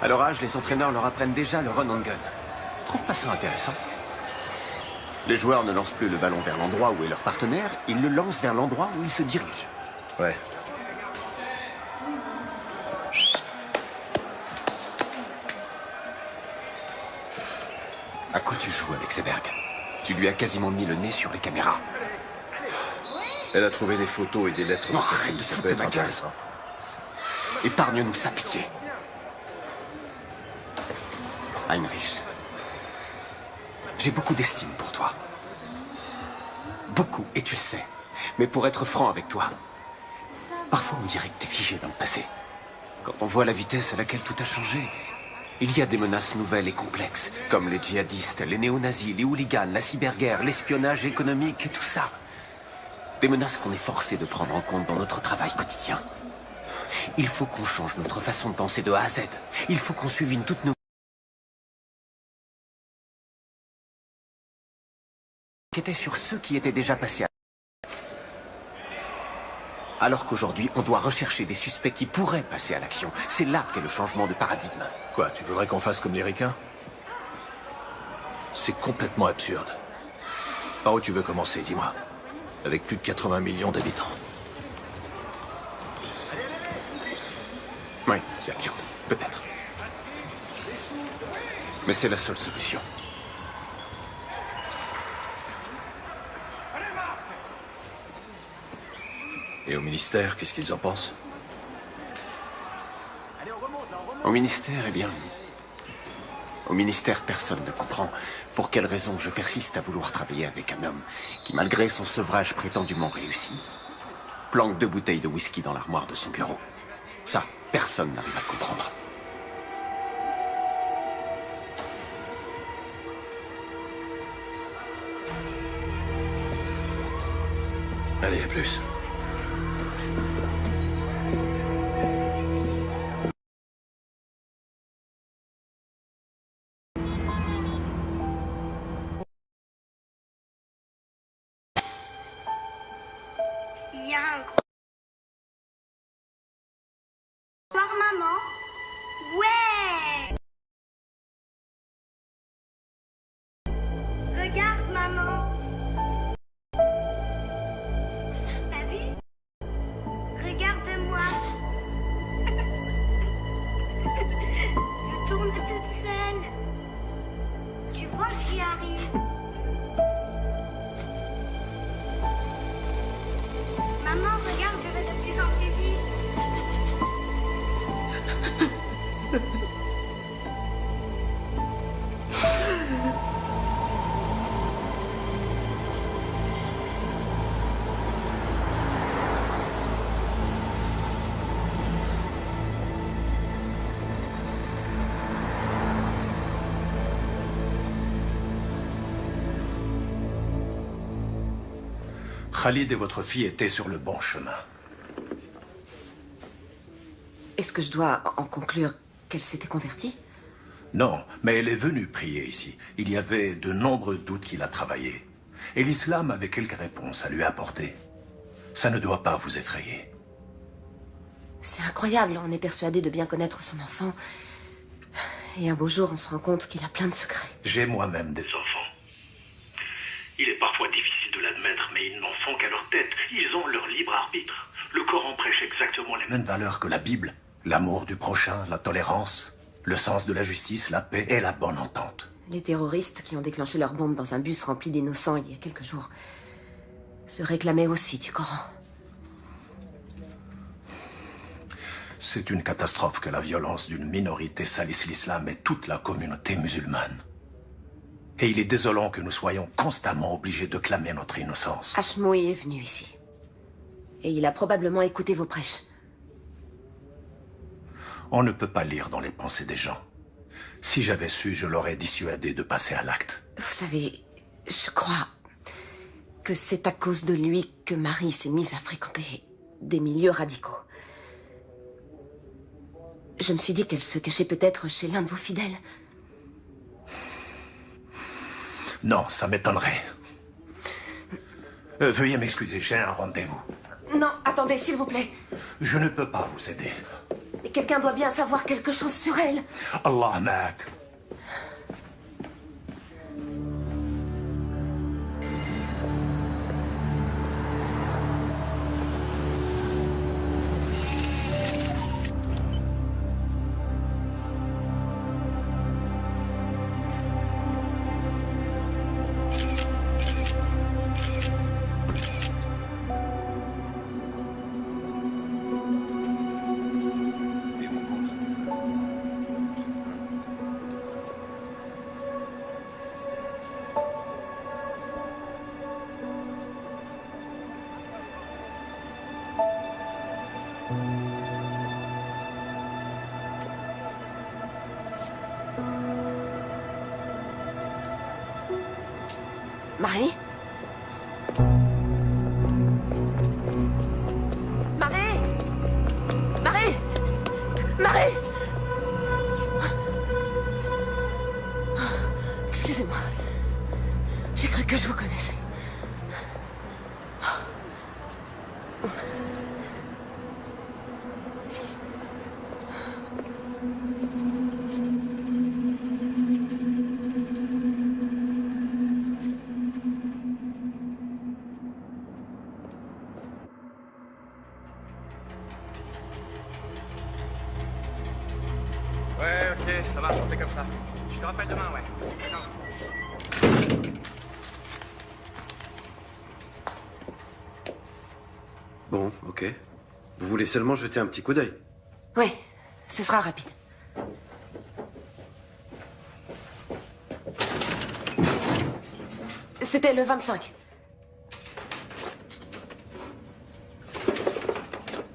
À leur âge, les entraîneurs leur apprennent déjà le run and gun. Tu trouves pas ça intéressant? Les joueurs ne lancent plus le ballon vers l'endroit où est leur partenaire, ils le lancent vers l'endroit où ils se dirigent. Ouais. À quoi tu joues avec Seberg? Tu lui as quasiment mis le nez sur les caméras. Elle a trouvé des photos et des lettres de sa arrête fille, de ça foutre peut de être ma gueule. intéressant. Épargne-nous sa pitié. Heinrich, j'ai beaucoup d'estime pour toi. Beaucoup, et tu le sais. Mais pour être franc avec toi, parfois on dirait que t'es figé dans le passé. Quand on voit la vitesse à laquelle tout a changé, il y a des menaces nouvelles et complexes, comme les djihadistes, les néo-nazis, les hooligans, la cyberguerre, l'espionnage économique, tout ça. Des menaces qu'on est forcé de prendre en compte dans notre travail quotidien. Il faut qu'on change notre façon de penser de A à Z. Il faut qu'on suive une toute nouvelle... qui était sur ceux qui étaient déjà passés à... Alors qu'aujourd'hui, on doit rechercher des suspects qui pourraient passer à l'action. C'est là qu'est le changement de paradigme. Quoi, tu voudrais qu'on fasse comme les ricains? C'est complètement absurde. Par où tu veux commencer, dis-moi? Avec plus de 80 millions d'habitants. Oui, c'est absurde. Peut-être. Mais c'est la seule solution. Et au ministère, qu'est-ce qu'ils en pensent? Au ministère, eh bien... Au ministère, personne ne comprend pour quelle raison je persiste à vouloir travailler avec un homme qui, malgré son sevrage prétendument réussi, planque 2 bouteilles de whisky dans l'armoire de son bureau. Ça, personne n'arrive à le comprendre. Allez, à plus. Il y a un gros... Voir maman? Ouais! Regarde maman. T'as vu? Regarde-moi. Je tourne toute seule. Tu vois que j'y arrive. Maman, regarde, je vais de plus en plus vite. Khalid et votre fille étaient sur le bon chemin. Est-ce que je dois en conclure qu'elle s'était convertie? Non, mais elle est venue prier ici. Il y avait de nombreux doutes qu'il a travaillé. Et l'islam avait quelques réponses à lui apporter. Ça ne doit pas vous effrayer. C'est incroyable, on est persuadé de bien connaître son enfant. Et un beau jour, on se rend compte qu'il a plein de secrets. J'ai moi-même des enfants. Il est parfois difficile de l'admettre, mais ils n'en font qu'à leur tête. Ils ont leur libre arbitre. Le Coran prêche exactement les mêmes valeurs que la Bible. L'amour du prochain, la tolérance, le sens de la justice, la paix et la bonne entente. Les terroristes qui ont déclenché leur bombe dans un bus rempli d'innocents il y a quelques jours se réclamaient aussi du Coran. C'est une catastrophe que la violence d'une minorité salisse l'islam et toute la communauté musulmane. Et il est désolant que nous soyons constamment obligés de clamer notre innocence. Hashmoui est venu ici. Et il a probablement écouté vos prêches. On ne peut pas lire dans les pensées des gens. Si j'avais su, je l'aurais dissuadé de passer à l'acte. Vous savez, je crois que c'est à cause de lui que Marie s'est mise à fréquenter des milieux radicaux. Je me suis dit qu'elle se cachait peut-être chez l'un de vos fidèles. Non, ça m'étonnerait. Veuillez m'excuser, j'ai un rendez-vous. Non, attendez, s'il vous plaît. Je ne peux pas vous aider. Mais quelqu'un doit bien savoir quelque chose sur elle. Allah ma'ak. Marie? Marie? Marie? Marie? Excusez-moi. J'ai cru que je vous connaissais. Ouais, ok, ça marche, on fait comme ça. Je te rappelle demain, ouais. D'accord. Bon, ok. Vous voulez seulement jeter un petit coup d'œil? Oui, ce sera rapide. C'était le 25.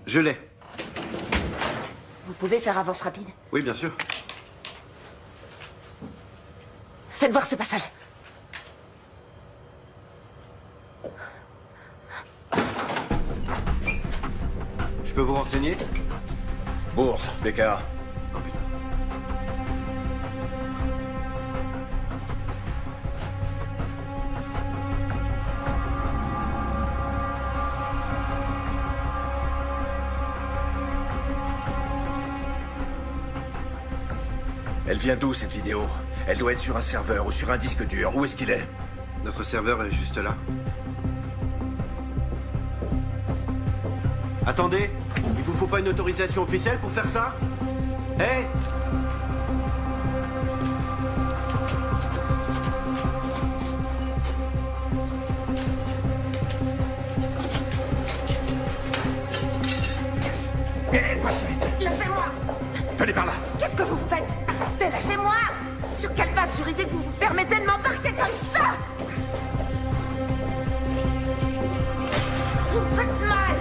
Je l'ai. Vous pouvez faire avance rapide? Oui, bien sûr. Faites voir ce passage. Je peux vous renseigner? Bourg, BKA. Oh putain. Elle vient d'où, cette vidéo? Elle doit être sur un serveur ou sur un disque dur. Où est-ce qu'il est? Notre serveur est juste là. Attendez, il vous faut pas une autorisation officielle pour faire ça? Hé! Merci. Pas si vite. Lâchez-moi! Venez par là. Qu'est-ce que vous faites? Arrêtez, lâchez-moi! Sur quelle base juridique vous vous permettez de m'embarquer comme ça? Vous me faites mal!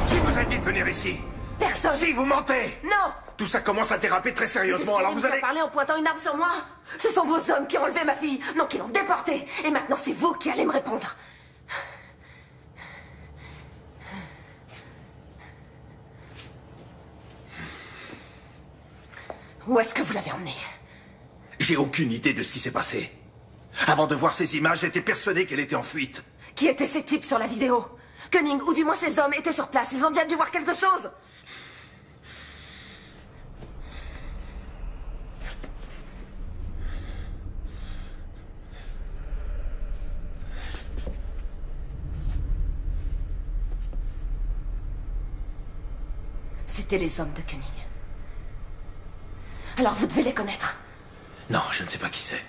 Qui vous a dit de venir ici? Personne! Si, vous mentez! Non! Tout ça commence à déraper très sérieusement, alors vous allez... parler en pointant une arme sur moi? Ce sont vos hommes qui ont enlevé ma fille, non, qui l'ont déportée. Et maintenant, c'est vous qui allez me répondre. Où est-ce que vous l'avez emmenée? J'ai aucune idée de ce qui s'est passé. Avant de voir ces images, j'étais persuadé qu'elle était en fuite. Qui étaient ces types sur la vidéo? Koenig, ou du moins ces hommes, étaient sur place. Ils ont bien dû voir quelque chose. C'étaient les hommes de Koenig. Alors vous devez les connaître. Non, je ne sais pas qui c'est.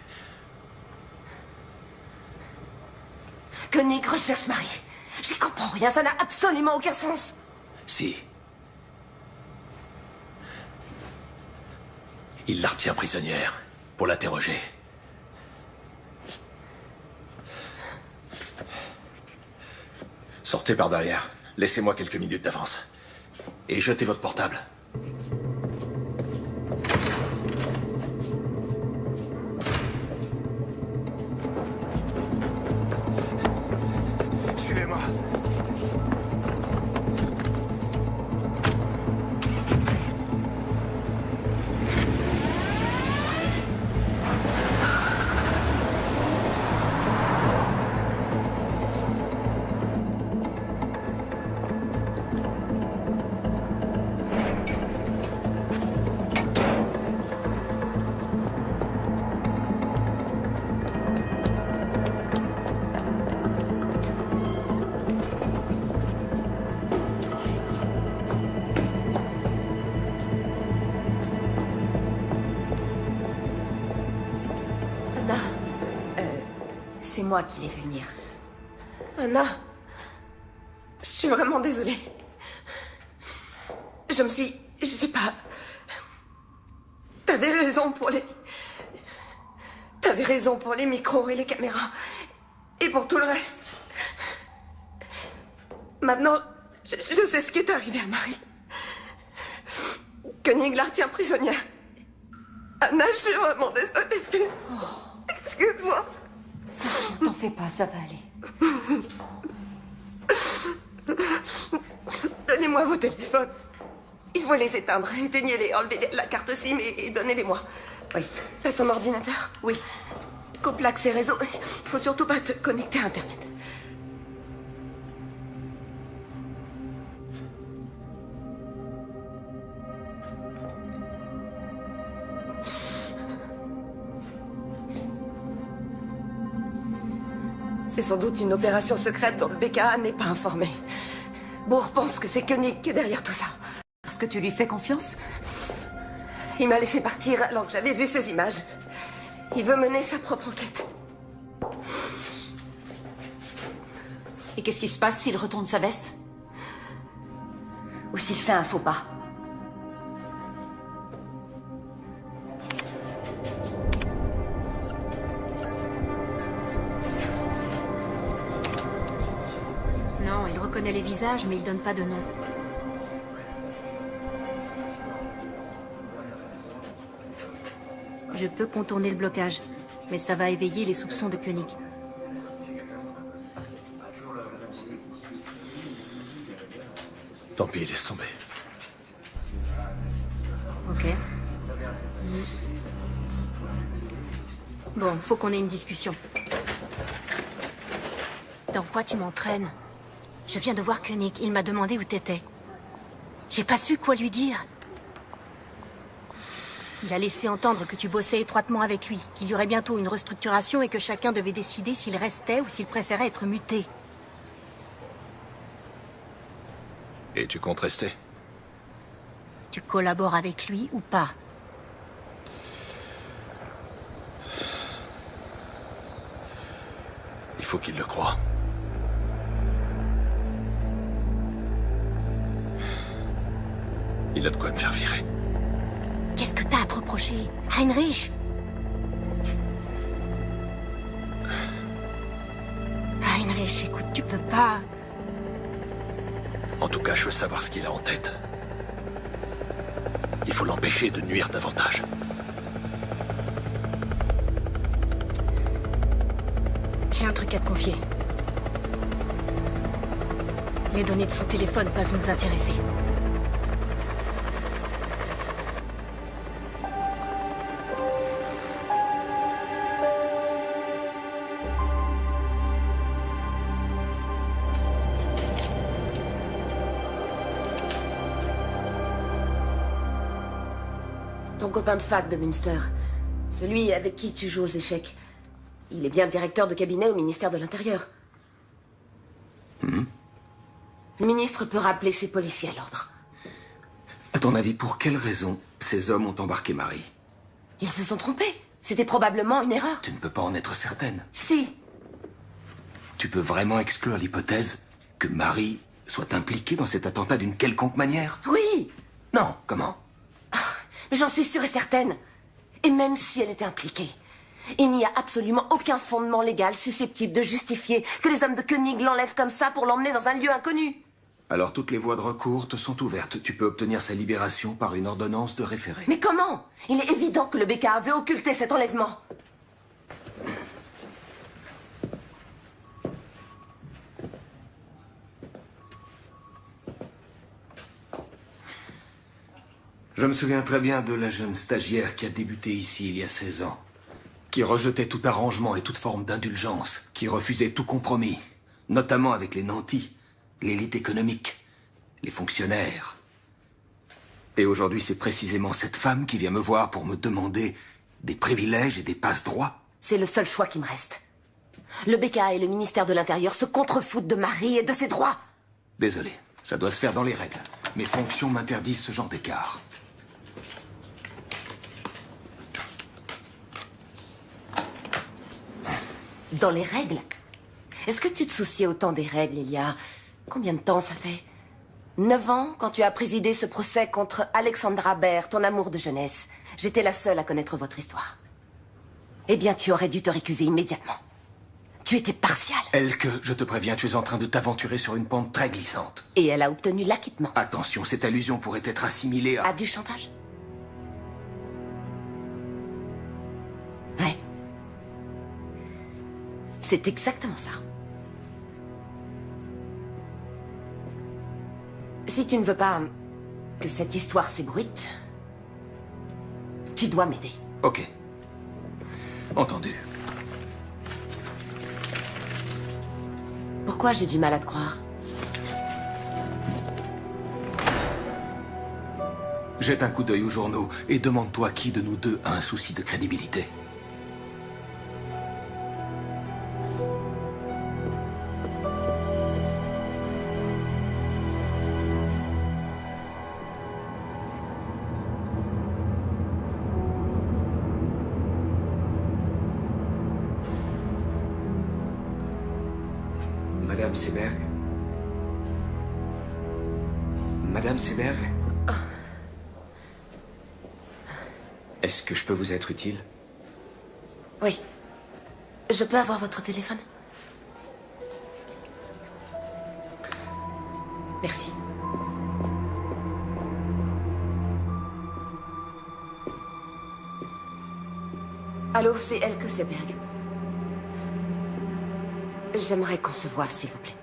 Koenig recherche Marie. J'y comprends rien, ça n'a absolument aucun sens. Si. Il la retient prisonnière pour l'interroger. Sortez par derrière. Laissez-moi quelques minutes d'avance. Et jetez votre portable. Suivez-moi. C'est moi qui l'ai fait venir. Anna, je suis vraiment désolée. Je sais pas... T'avais raison pour les micros et les caméras. Et pour tout le reste. Maintenant, je sais ce qui est arrivé à Marie. Koenig la retient prisonnière. Anna, je suis vraiment désolée. Excuse-moi. T'en fais pas, ça va aller. Donnez-moi vos téléphones. Il faut les éteindre. Éteignez-les, enlevez la carte SIM et donnez-les-moi. Oui. T'as ton ordinateur? Oui. Coupe l'accès réseau. Il faut surtout pas te connecter à Internet. C'est sans doute une opération secrète dont le BKA n'est pas informé. Bourg pense que c'est Koenig qui est derrière tout ça. Parce que tu lui fais confiance? Il m'a laissé partir alors que j'avais vu ces images. Il veut mener sa propre enquête. Et qu'est-ce qui se passe s'il retourne sa veste? Ou s'il fait un faux pas? Non, il reconnaît les visages, mais il donne pas de nom. Je peux contourner le blocage, mais ça va éveiller les soupçons de Koenig. Tant pis, laisse tomber. Ok. Bon, faut qu'on ait une discussion. Dans quoi tu m'entraînes? Je viens de voir Koenig, il m'a demandé où t'étais. J'ai pas su quoi lui dire. Il a laissé entendre que tu bossais étroitement avec lui, qu'il y aurait bientôt une restructuration et que chacun devait décider s'il restait ou s'il préférait être muté. Et tu comptes rester? Tu collabores avec lui ou pas? Il faut qu'il le croie. Il a de quoi me faire virer. Qu'est-ce que t'as à te reprocher, Heinrich? Heinrich, écoute, tu peux pas... En tout cas, je veux savoir ce qu'il a en tête. Il faut l'empêcher de nuire davantage. J'ai un truc à te confier. Les données de son téléphone peuvent nous intéresser. Ton copain de fac de Münster. Celui avec qui tu joues aux échecs. Il est bien directeur de cabinet au ministère de l'Intérieur. Le ministre peut rappeler ses policiers à l'ordre. À ton avis, pour quelle raison ces hommes ont embarqué Marie? Ils se sont trompés. C'était probablement une erreur. Tu ne peux pas en être certaine. Si. Tu peux vraiment exclure l'hypothèse que Marie soit impliquée dans cet attentat d'une quelconque manière? Oui. Non, comment? Mais j'en suis sûre et certaine. Et même si elle était impliquée, il n'y a absolument aucun fondement légal susceptible de justifier que les hommes de Koenig l'enlèvent comme ça pour l'emmener dans un lieu inconnu. Alors toutes les voies de recours te sont ouvertes. Tu peux obtenir sa libération par une ordonnance de référé. Mais comment? Il est évident que le BKA veut occulter cet enlèvement. Je me souviens très bien de la jeune stagiaire qui a débuté ici il y a 16 ans. Qui rejetait tout arrangement et toute forme d'indulgence. Qui refusait tout compromis. Notamment avec les nantis, l'élite économique, les fonctionnaires. Et aujourd'hui, c'est précisément cette femme qui vient me voir pour me demander des privilèges et des passe-droits. C'est le seul choix qui me reste. Le BKA et le ministère de l'Intérieur se contrefoutent de Marie et de ses droits. Désolé, ça doit se faire dans les règles. Mes fonctions m'interdisent ce genre d'écart. Dans les règles? Est-ce que tu te souciais autant des règles il y a... Combien de temps ça fait? 9 ans, quand tu as présidé ce procès contre Alexandra Baer, ton amour de jeunesse. J'étais la seule à connaître votre histoire. Eh bien, tu aurais dû te récuser immédiatement. Tu étais partial. Elke, je te préviens, tu es en train de t'aventurer sur une pente très glissante. Et elle a obtenu l'acquittement. Attention, cette allusion pourrait être assimilée à... À du chantage? Ouais. C'est exactement ça. Si tu ne veux pas que cette histoire s'ébruite, tu dois m'aider. Ok. Entendu. Pourquoi j'ai du mal à te croire? Jette un coup d'œil aux journaux et demande-toi qui de nous deux a un souci de crédibilité. Madame Seberg. Madame Seberg. Est-ce que je peux vous être utile? Oui. Je peux avoir votre téléphone? Merci. Allô, c'est Elke Seberg. J'aimerais qu'on se voie, s'il vous plaît.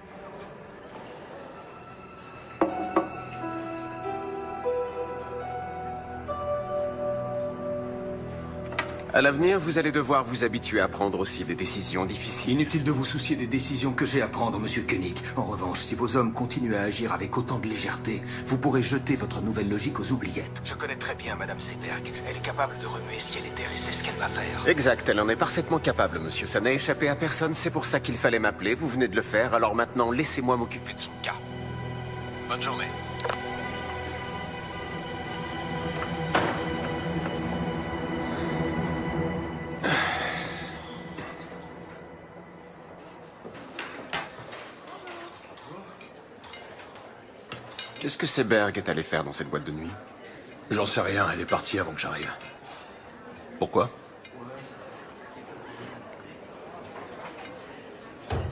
À l'avenir, vous allez devoir vous habituer à prendre aussi des décisions difficiles. Inutile de vous soucier des décisions que j'ai à prendre, monsieur Koenig. En revanche, si vos hommes continuent à agir avec autant de légèreté, vous pourrez jeter votre nouvelle logique aux oubliettes. Je connais très bien Madame Seberg. Elle est capable de remuer ciel et terre et c'est ce qu'elle va faire. Exact, elle en est parfaitement capable, monsieur. Ça n'a échappé à personne, c'est pour ça qu'il fallait m'appeler. Vous venez de le faire, alors maintenant, laissez-moi m'occuper de son cas. Bonne journée. Qu'est-ce que Seberg est allé faire dans cette boîte de nuit? J'en sais rien, elle est partie avant que j'arrive. Pourquoi?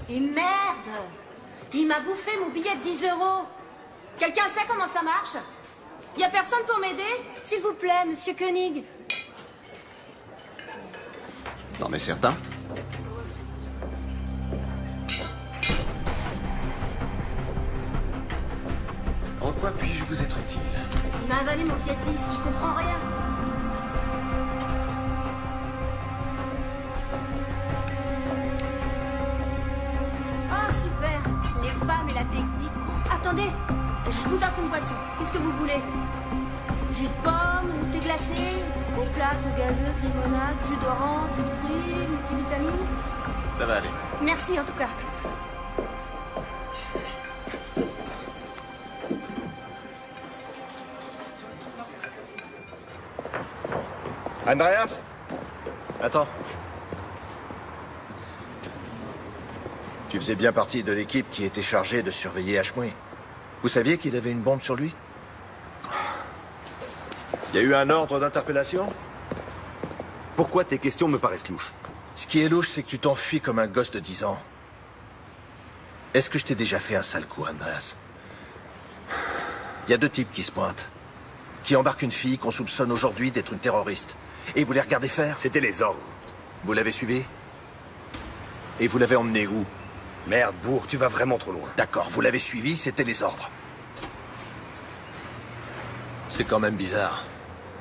Et merde! Il m'a bouffé mon billet de 10 €. Quelqu'un sait comment ça marche? Y a personne pour m'aider? S'il vous plaît, monsieur Koenig. T'en es certain? En quoi puis-je vous être utile? Il m'a avalé mon billet de 10, je comprends rien. Oh, super! Les femmes et la technique. Attendez, je vous offre une boisson. Qu'est-ce que vous voulez? Jus de pomme, thé glacé, eau plate, gazeuse, limonade, jus d'orange, jus de fruits, multivitamines. Ça va aller. Merci en tout cas. Andreas? Attends. Tu faisais bien partie de l'équipe qui était chargée de surveiller Ashmui. Vous saviez qu'il avait une bombe sur lui? Il y a eu un ordre d'interpellation? Pourquoi tes questions me paraissent louches? Ce qui est louche, c'est que tu t'enfuis comme un gosse de 10 ans. Est-ce que je t'ai déjà fait un sale coup, Andreas? Il y a 2 types qui se pointent. Qui embarquent une fille qu'on soupçonne aujourd'hui d'être une terroriste. Et vous les regardez faire? C'était les ordres. Vous l'avez suivi? Et vous l'avez emmené où? Merde, bourre, tu vas vraiment trop loin. D'accord, vous l'avez suivi, c'était les ordres. C'est quand même bizarre.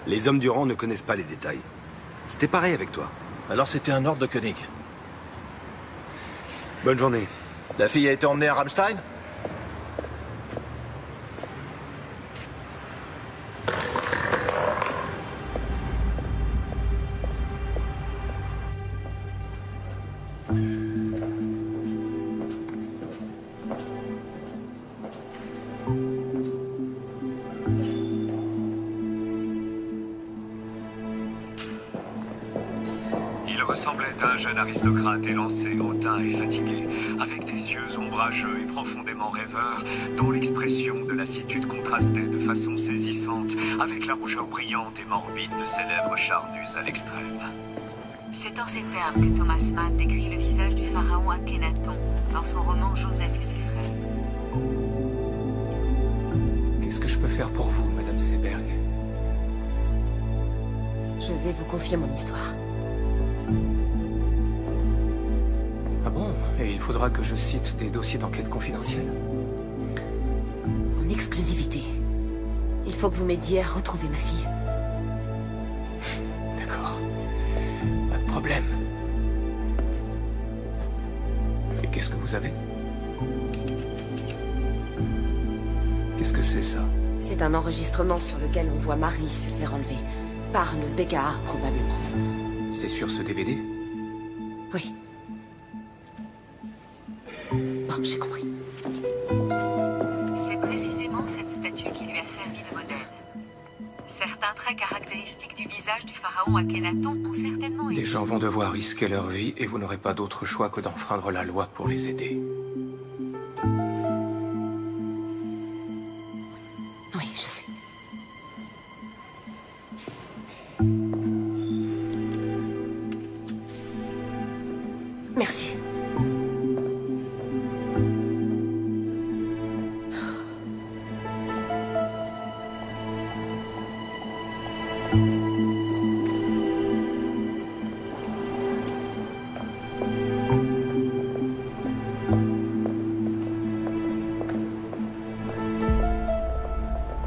Les hommes du rang ne connaissent pas les détails. C'était pareil avec toi. Alors c'était un ordre de Koenig. Bonne journée. La fille a été emmenée à Rammstein? ressemblait à un jeune aristocrate élancé, hautain et fatigué, avec des yeux ombrageux et profondément rêveurs, dont l'expression de lassitude contrastait de façon saisissante avec la rougeur brillante et morbide de ses lèvres charnues à l'extrême. C'est en ces termes que Thomas Mann décrit le visage du pharaon Akhenaton dans son roman Joseph et ses frères. Qu'est-ce que je peux faire pour vous, Madame Seberg? Je vais vous confier mon histoire. Ah bon? Et il faudra que je cite des dossiers d'enquête confidentiels? En exclusivité. Il faut que vous m'aidiez à retrouver ma fille. D'accord. Pas de problème. Et qu'est-ce que vous avez? Qu'est-ce que c'est, ça? C'est un enregistrement sur lequel on voit Marie se faire enlever. Par le BKA, probablement. C'est sur ce DVD? Oui. Bon, j'ai compris. C'est précisément cette statue qui lui a servi de modèle. Certains traits caractéristiques du visage du pharaon Akhenaton ont certainement été... Des gens vont devoir risquer leur vie et vous n'aurez pas d'autre choix que d'enfreindre la loi pour les aider. Oui, je sais. Merci.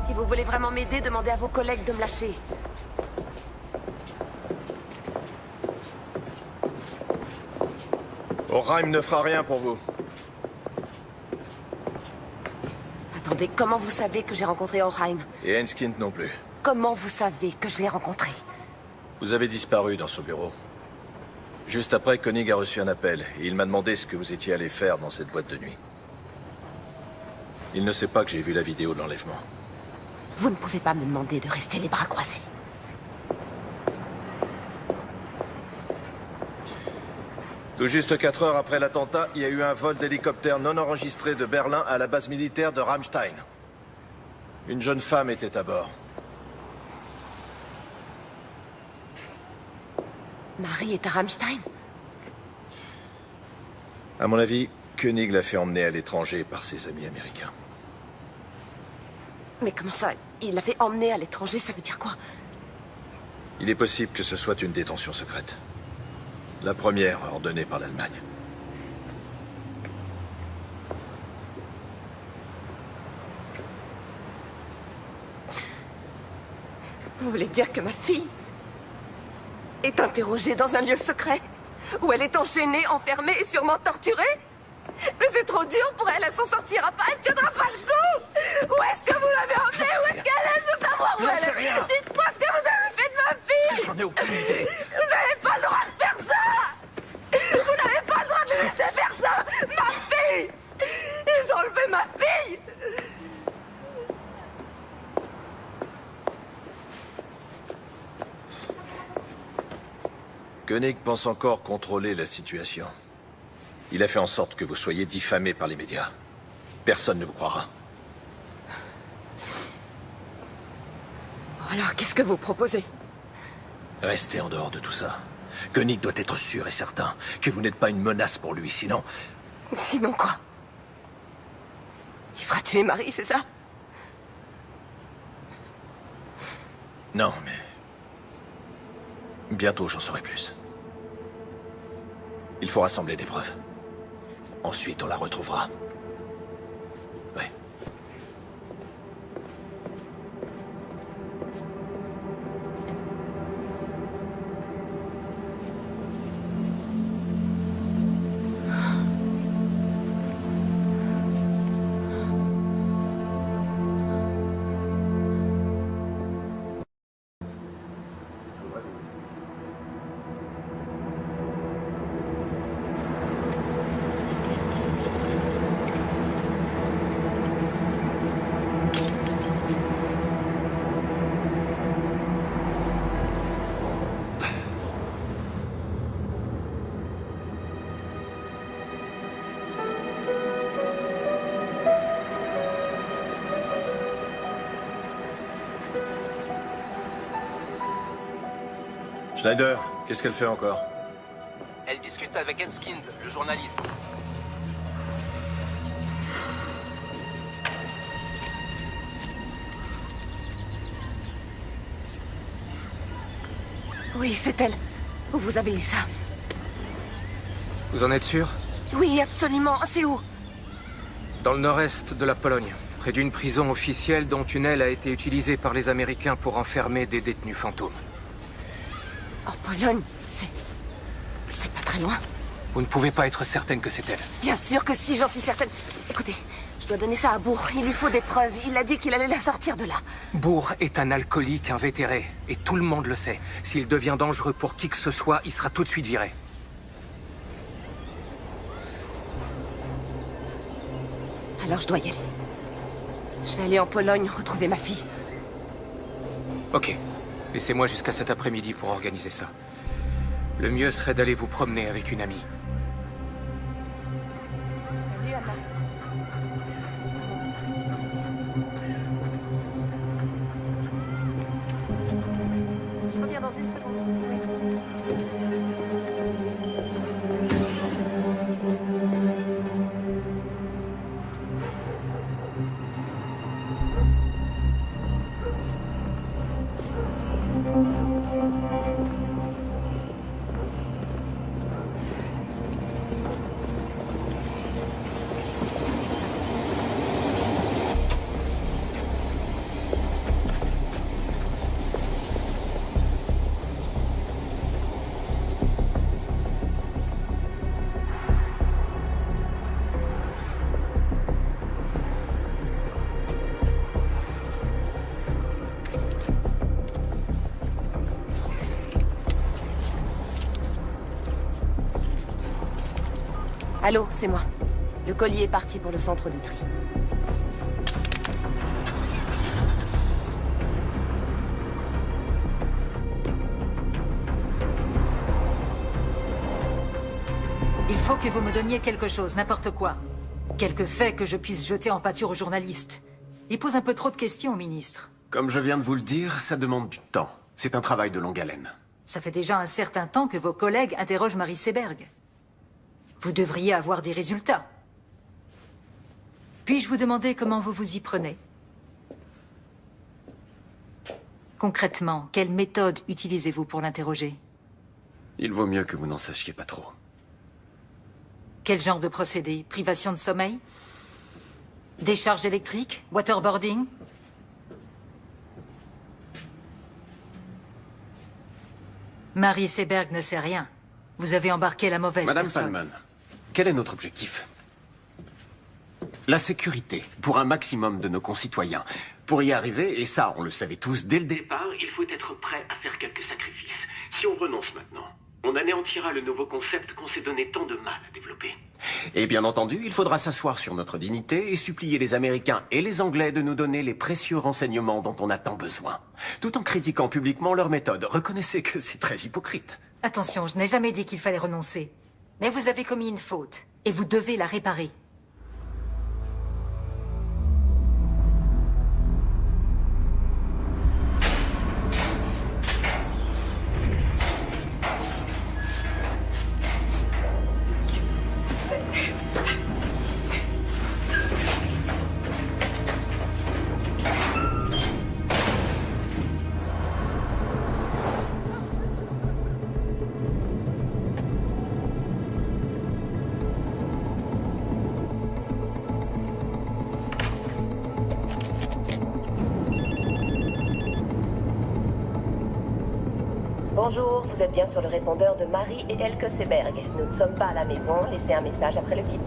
Si vous voulez vraiment m'aider, demandez à vos collègues de me lâcher. Orheim ne fera rien pour vous. Attendez, comment vous savez que j'ai rencontré Orheim? Et Enskind non plus. Comment vous savez que je l'ai rencontré? Vous avez disparu dans ce bureau. Juste après, Koenig a reçu un appel et il m'a demandé ce que vous étiez allé faire dans cette boîte de nuit. Il ne sait pas que j'ai vu la vidéo de l'enlèvement. Vous ne pouvez pas me demander de rester les bras croisés. Tout juste 4 heures après l'attentat, il y a eu un vol d'hélicoptère non enregistré de Berlin à la base militaire de Ramstein. Une jeune femme était à bord. Marie est à Ramstein? À mon avis, Koenig l'a fait emmener à l'étranger par ses amis américains. Mais comment ça? Il l'a fait emmener à l'étranger, ça veut dire quoi? Il est possible que ce soit une détention secrète. La première ordonnée par l'Allemagne. Vous voulez dire que ma fille est interrogée dans un lieu secret? Où elle est enchaînée, enfermée et sûrement torturée? Mais c'est trop dur pour elle, elle s'en sortira pas, elle tiendra pas le coup! Où est-ce que vous l'avez emmenée? Où est-ce qu'elle est? Je veux savoir où elle est! Dites-moi ce que vous avez fait de ma fille! J'en ai aucune idée! Vous n'avez pas le droit de faire ça! Vous n'avez pas le droit de le laisser faire ça! Ma fille! Ils ont enlevé ma fille! Koenig pense encore contrôler la situation. Il a fait en sorte que vous soyez diffamé par les médias. Personne ne vous croira. Alors, qu'est-ce que vous proposez? Restez en dehors de tout ça. Koenig doit être sûr et certain que vous n'êtes pas une menace pour lui, sinon... Sinon quoi? Il fera tuer Marie, c'est ça? Non, mais... Bientôt, j'en saurai plus. Il faut rassembler des preuves. Ensuite, on la retrouvera. Ouais. Schneider, qu'est-ce qu'elle fait encore? Elle discute avec Enskind, le journaliste. Oui, c'est elle. Où vous avez eu ça? Vous en êtes sûr? Oui, absolument. C'est où? Dans le nord-est de la Pologne, près d'une prison officielle dont une aile a été utilisée par les Américains pour enfermer des détenus fantômes. En Pologne? C'est pas très loin. Vous ne pouvez pas être certaine que c'est elle. Bien sûr que si, j'en suis certaine. Écoutez, je dois donner ça à Bourg. Il lui faut des preuves. Il a dit qu'il allait la sortir de là. Bourg est un alcoolique invétéré, et tout le monde le sait. S'il devient dangereux pour qui que ce soit, il sera tout de suite viré. Alors je dois y aller. Je vais aller en Pologne retrouver ma fille. Ok. Laissez-moi jusqu'à cet après-midi pour organiser ça. Le mieux serait d'aller vous promener avec une amie. Salut, Anna. Je reviens dans une seconde. Allô, c'est moi. Le colis est parti pour le centre de tri. Il faut que vous me donniez quelque chose, n'importe quoi. Quelques faits que je puisse jeter en pâture aux journalistes. Il pose un peu trop de questions au ministre. Comme je viens de vous le dire, ça demande du temps. C'est un travail de longue haleine. Ça fait déjà un certain temps que vos collègues interrogent Marie Seberg. Vous devriez avoir des résultats. Puis-je vous demander comment vous vous y prenez? Concrètement, quelle méthode utilisez-vous pour l'interroger? Il vaut mieux que vous n'en sachiez pas trop. Quel genre de procédé? Privation de sommeil? Décharge électrique? Waterboarding? Marie Seberg ne sait rien. Vous avez embarqué la mauvaise Madame personne. Palman, quel est notre objectif? La sécurité, pour un maximum de nos concitoyens. Pour y arriver, et ça on le savait tous dès le départ, Il faut être prêt à faire quelques sacrifices. Si on renonce maintenant, on anéantira le nouveau concept qu'on s'est donné tant de mal à développer. Et bien entendu, il faudra s'asseoir sur notre dignité et supplier les Américains et les Anglais de nous donner les précieux renseignements dont on a tant besoin. Tout en critiquant publiquement leur méthode. Reconnaissez que c'est très hypocrite. Attention, je n'ai jamais dit qu'il fallait renoncer. Mais vous avez commis une faute, et vous devez la réparer. Bonjour, vous êtes bien sur le répondeur de Marie et Elke Seberg. Nous ne sommes pas à la maison, laissez un message après le bip.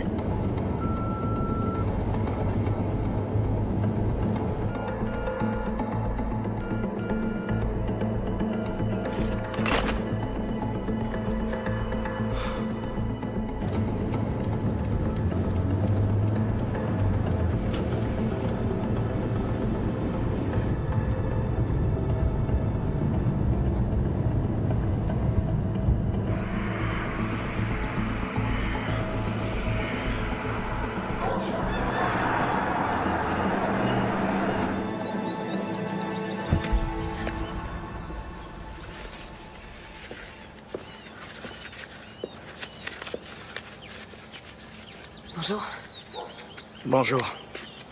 Bonjour. Bonjour.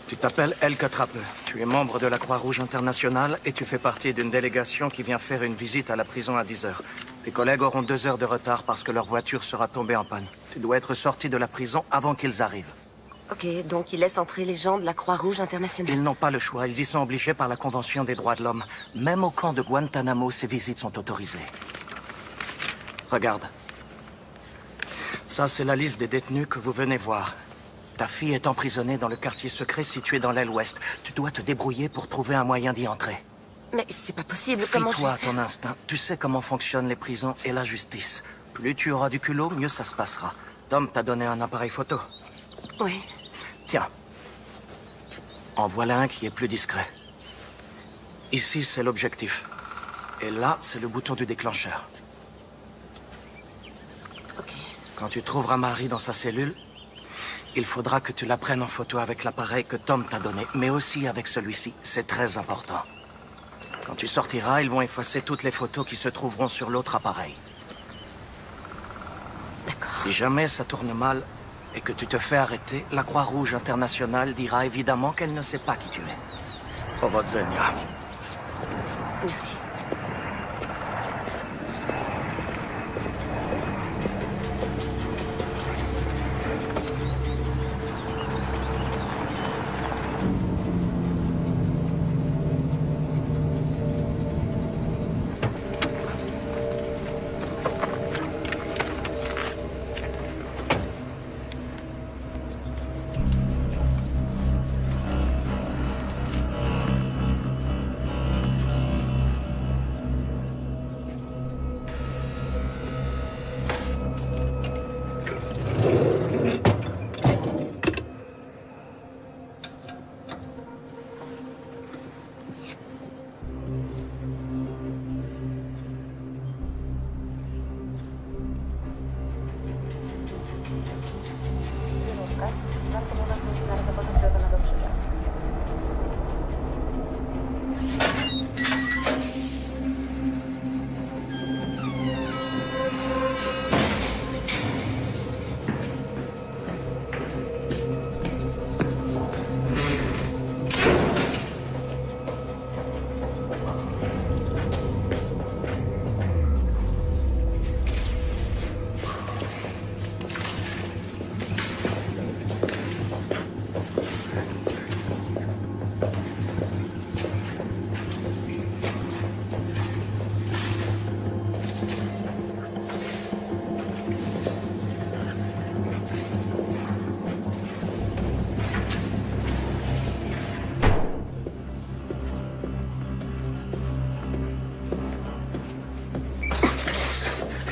Tu t'appelles Elke Trappe. Tu es membre de la Croix-Rouge internationale et tu fais partie d'une délégation qui vient faire une visite à la prison à 10 heures. Tes collègues auront 2 heures de retard parce que leur voiture sera tombée en panne. Tu dois être sorti de la prison avant qu'ils arrivent. Ok, donc ils laissent entrer les gens de la Croix-Rouge internationale. Ils n'ont pas le choix. Ils y sont obligés par la Convention des droits de l'homme. Même au camp de Guantanamo, ces visites sont autorisées. Regarde. Ça, c'est la liste des détenus que vous venez voir. Ta fille est emprisonnée dans le quartier secret situé dans l'aile ouest. Tu dois te débrouiller pour trouver un moyen d'y entrer. Mais c'est pas possible, comment je Fie-toi vais à faire? ton instinct. Tu sais comment fonctionnent les prisons et la justice. Plus tu auras du culot, mieux ça se passera. Tom t'a donné un appareil photo. Oui. Tiens. En voilà un qui est plus discret. Ici, c'est l'objectif. Et là, c'est le bouton du déclencheur. Ok. Quand tu trouveras Marie dans sa cellule, il faudra que tu la prennes en photo avec l'appareil que Tom t'a donné, mais aussi avec celui-ci. C'est très important. Quand tu sortiras, ils vont effacer toutes les photos qui se trouveront sur l'autre appareil. D'accord. Si jamais ça tourne mal et que tu te fais arrêter, la Croix-Rouge internationale dira évidemment qu'elle ne sait pas qui tu es. Powodzenia. Merci.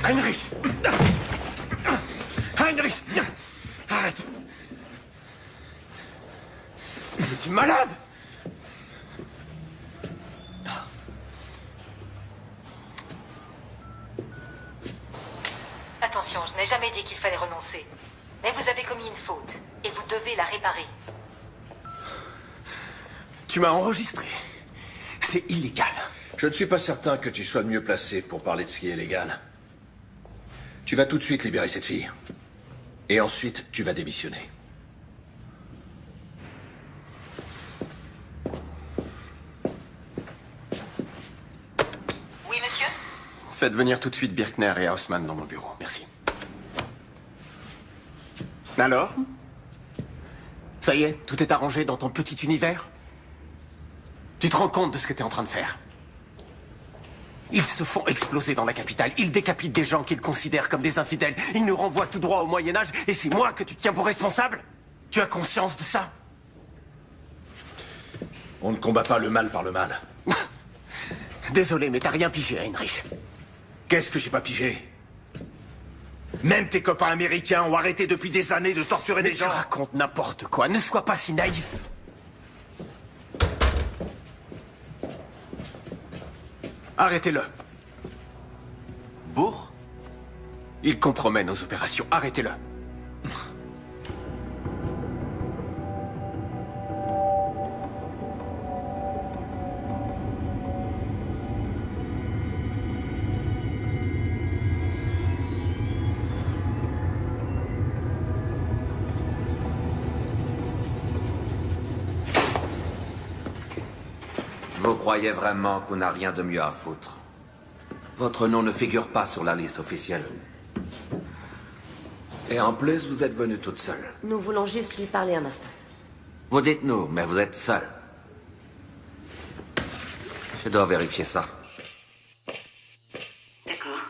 Heinrich! Heinrich! Arrête! Es-tu malade? Attention, je n'ai jamais dit qu'il fallait renoncer. Mais vous avez commis une faute, et vous devez la réparer. Tu m'as enregistré. C'est illégal. Je ne suis pas certain que tu sois le mieux placé pour parler de ce qui est légal. Tu vas tout de suite libérer cette fille. Et ensuite, tu vas démissionner. Oui, monsieur? Faites venir tout de suite Birkner et Haussmann dans mon bureau. Merci. Alors? Ça y est, tout est arrangé dans ton petit univers? Tu te rends compte de ce que tu es en train de faire? Ils se font exploser dans la capitale. Ils décapitent des gens qu'ils considèrent comme des infidèles. Ils nous renvoient tout droit au Moyen-Âge. Et c'est moi que tu tiens pour responsable? Tu as conscience de ça? On ne combat pas le mal par le mal. Désolé, mais t'as rien pigé, Heinrich. Qu'est-ce que j'ai pas pigé? Même tes copains américains ont arrêté depuis des années de torturer des gens. Tu racontes n'importe quoi. Ne sois pas si naïf. Arrêtez-le. Bourg? Il compromet nos opérations. Arrêtez-le. Vous croyez vraiment qu'on n'a rien de mieux à foutre? Votre nom ne figure pas sur la liste officielle. Et en plus, vous êtes venue toute seule. Nous voulons juste lui parler un instant. Vous dites nous, mais vous êtes seule. Je dois vérifier ça. D'accord.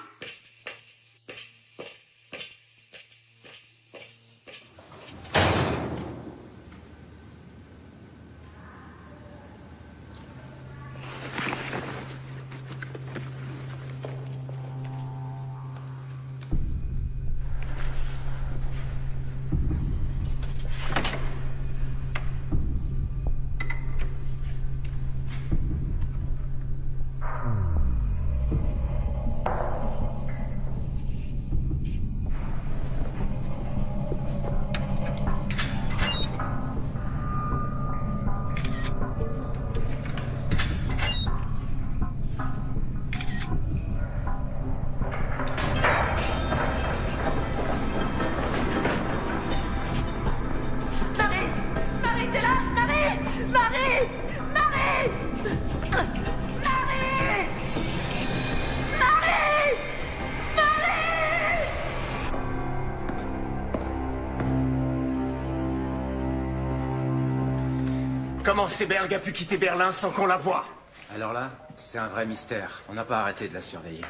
Comment Seberg a pu quitter Berlin sans qu'on la voie? Alors là, c'est un vrai mystère. On n'a pas arrêté de la surveiller.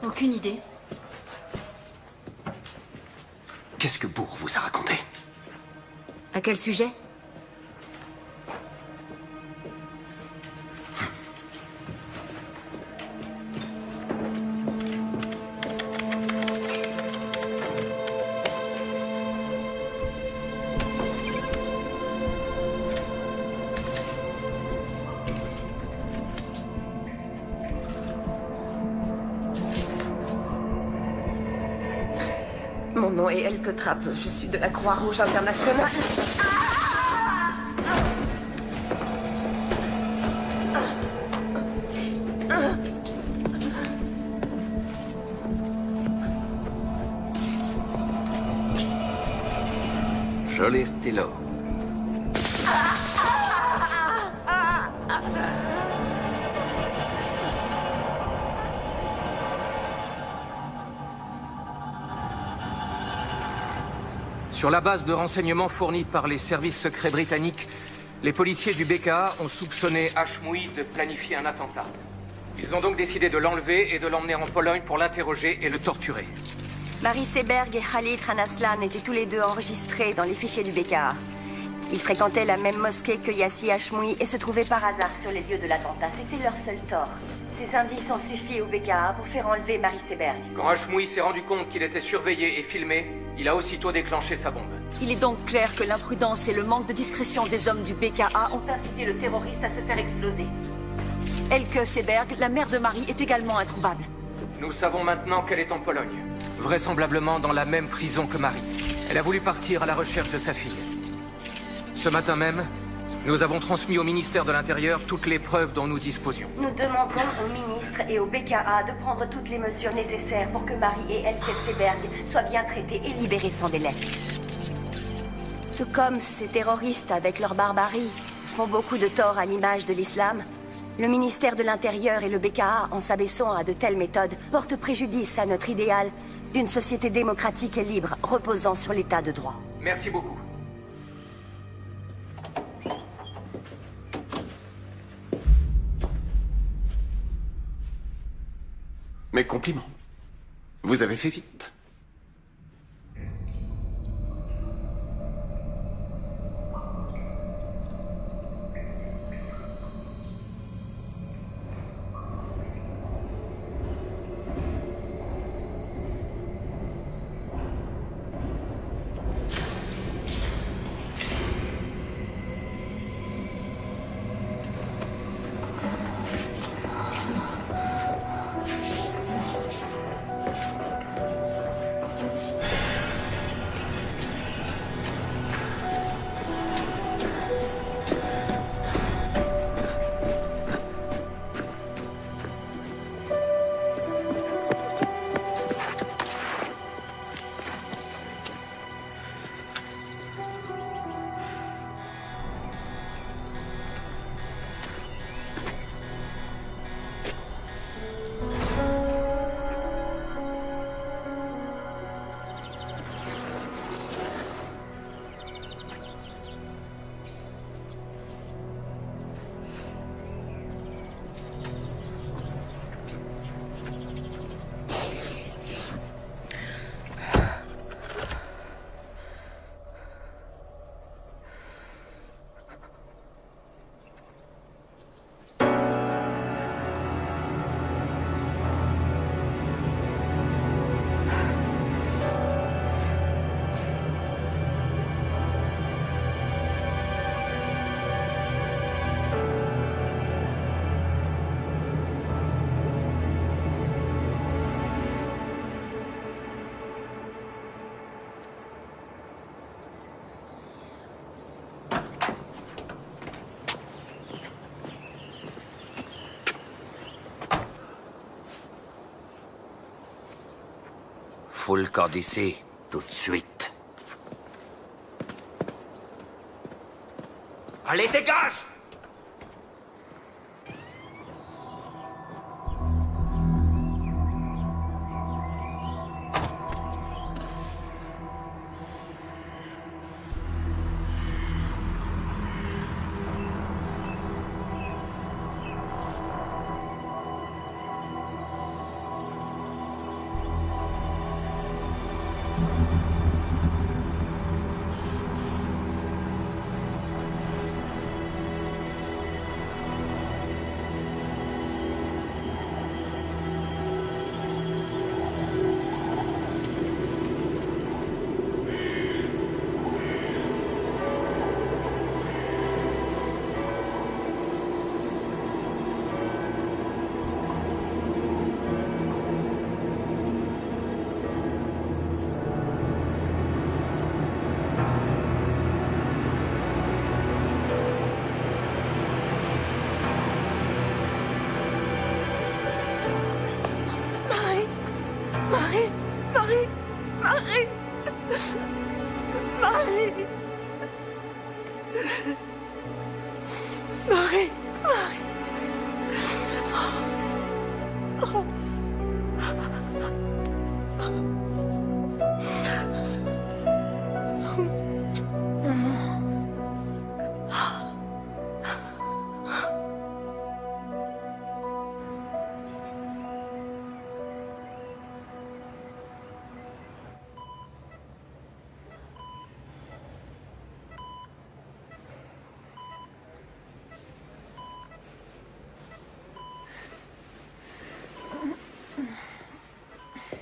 Aucune idée. Qu'est-ce que Bourg vous a raconté? À quel sujet? Mon nom est Elke Trappe. Je suis de la Croix-Rouge internationale. Joli stylo. Sur la base de renseignements fournis par les services secrets britanniques, les policiers du BKA ont soupçonné Hashmoui de planifier un attentat. Ils ont donc décidé de l'enlever et de l'emmener en Pologne pour l'interroger et le torturer. Marie Seberg et Khalid Ranaslan étaient tous les deux enregistrés dans les fichiers du BKA. Ils fréquentaient la même mosquée que Yassi Hashmoui et se trouvaient par hasard sur les lieux de l'attentat. C'était leur seul tort. Ces indices ont suffi au BKA pour faire enlever Marie Seberg. Quand Hashmoui s'est rendu compte qu'il était surveillé et filmé, il a aussitôt déclenché sa bombe. Il est donc clair que l'imprudence et le manque de discrétion des hommes du BKA ont incité le terroriste à se faire exploser. Elke Seberg, la mère de Marie, est également introuvable. Nous savons maintenant qu'elle est en Pologne. Vraisemblablement dans la même prison que Marie. Elle a voulu partir à la recherche de sa fille. Ce matin même, nous avons transmis au ministère de l'Intérieur toutes les preuves dont nous disposions. Nous demandons au ministre et au BKA de prendre toutes les mesures nécessaires pour que Marie et Elke Seberg soient bien traitées et libérées sans délai. Tout comme ces terroristes, avec leur barbarie, font beaucoup de tort à l'image de l'islam, le ministère de l'Intérieur et le BKA, en s'abaissant à de telles méthodes, portent préjudice à notre idéal d'une société démocratique et libre, reposant sur l'état de droit. Merci beaucoup. Mes compliments. Vous avez fait vite. fout le camp d'ici, tout de suite. Allez, dégage!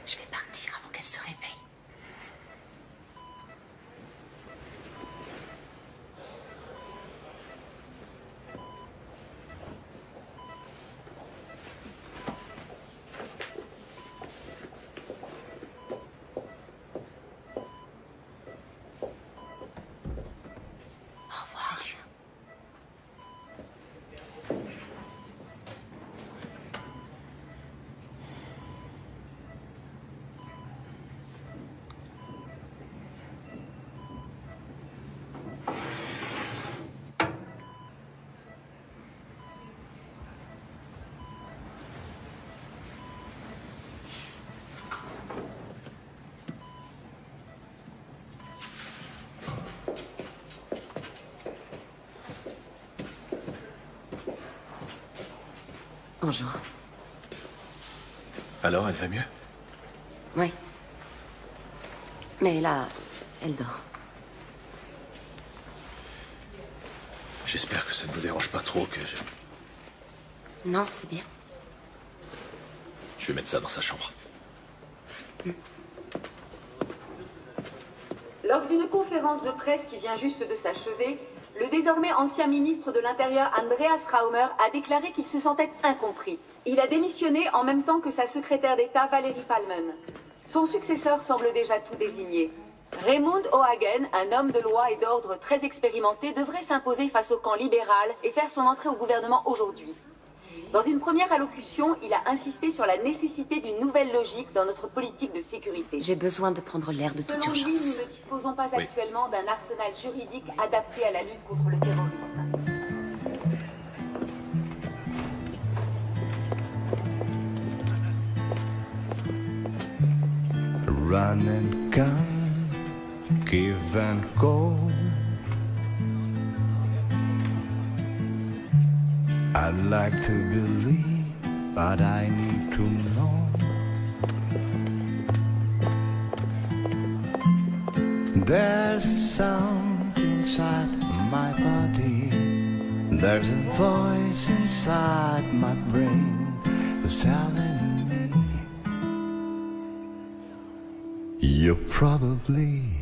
Je vais partir avant qu'elle se réveille. Au revoir. Salut. Bonjour. Alors, elle va mieux? Oui. Mais là, elle dort. J'espère que ça ne vous dérange pas trop que je... Non, c'est bien. Je vais mettre ça dans sa chambre. Lors d'une conférence de presse qui vient juste de s'achever, le désormais ancien ministre de l'Intérieur Andreas Raumer a déclaré qu'il se sentait incompris. Il a démissionné en même temps que sa secrétaire d'État Valérie Palmen. Son successeur semble déjà tout désigné. Raymond O'Hagen, un homme de loi et d'ordre très expérimenté, devrait s'imposer face au camp libéral et faire son entrée au gouvernement aujourd'hui. Dans une première allocution, il a insisté sur la nécessité d'une nouvelle logique dans notre politique de sécurité. J'ai besoin de prendre l'air de toute Selon lui, urgence. nous ne disposons pas actuellement d'un arsenal juridique adapté à la lutte contre le terrorisme. Run and gun, give and go. I'd like to believe, but I need to know. There's a sound inside my body. There's a voice inside my brain who's telling me you're probably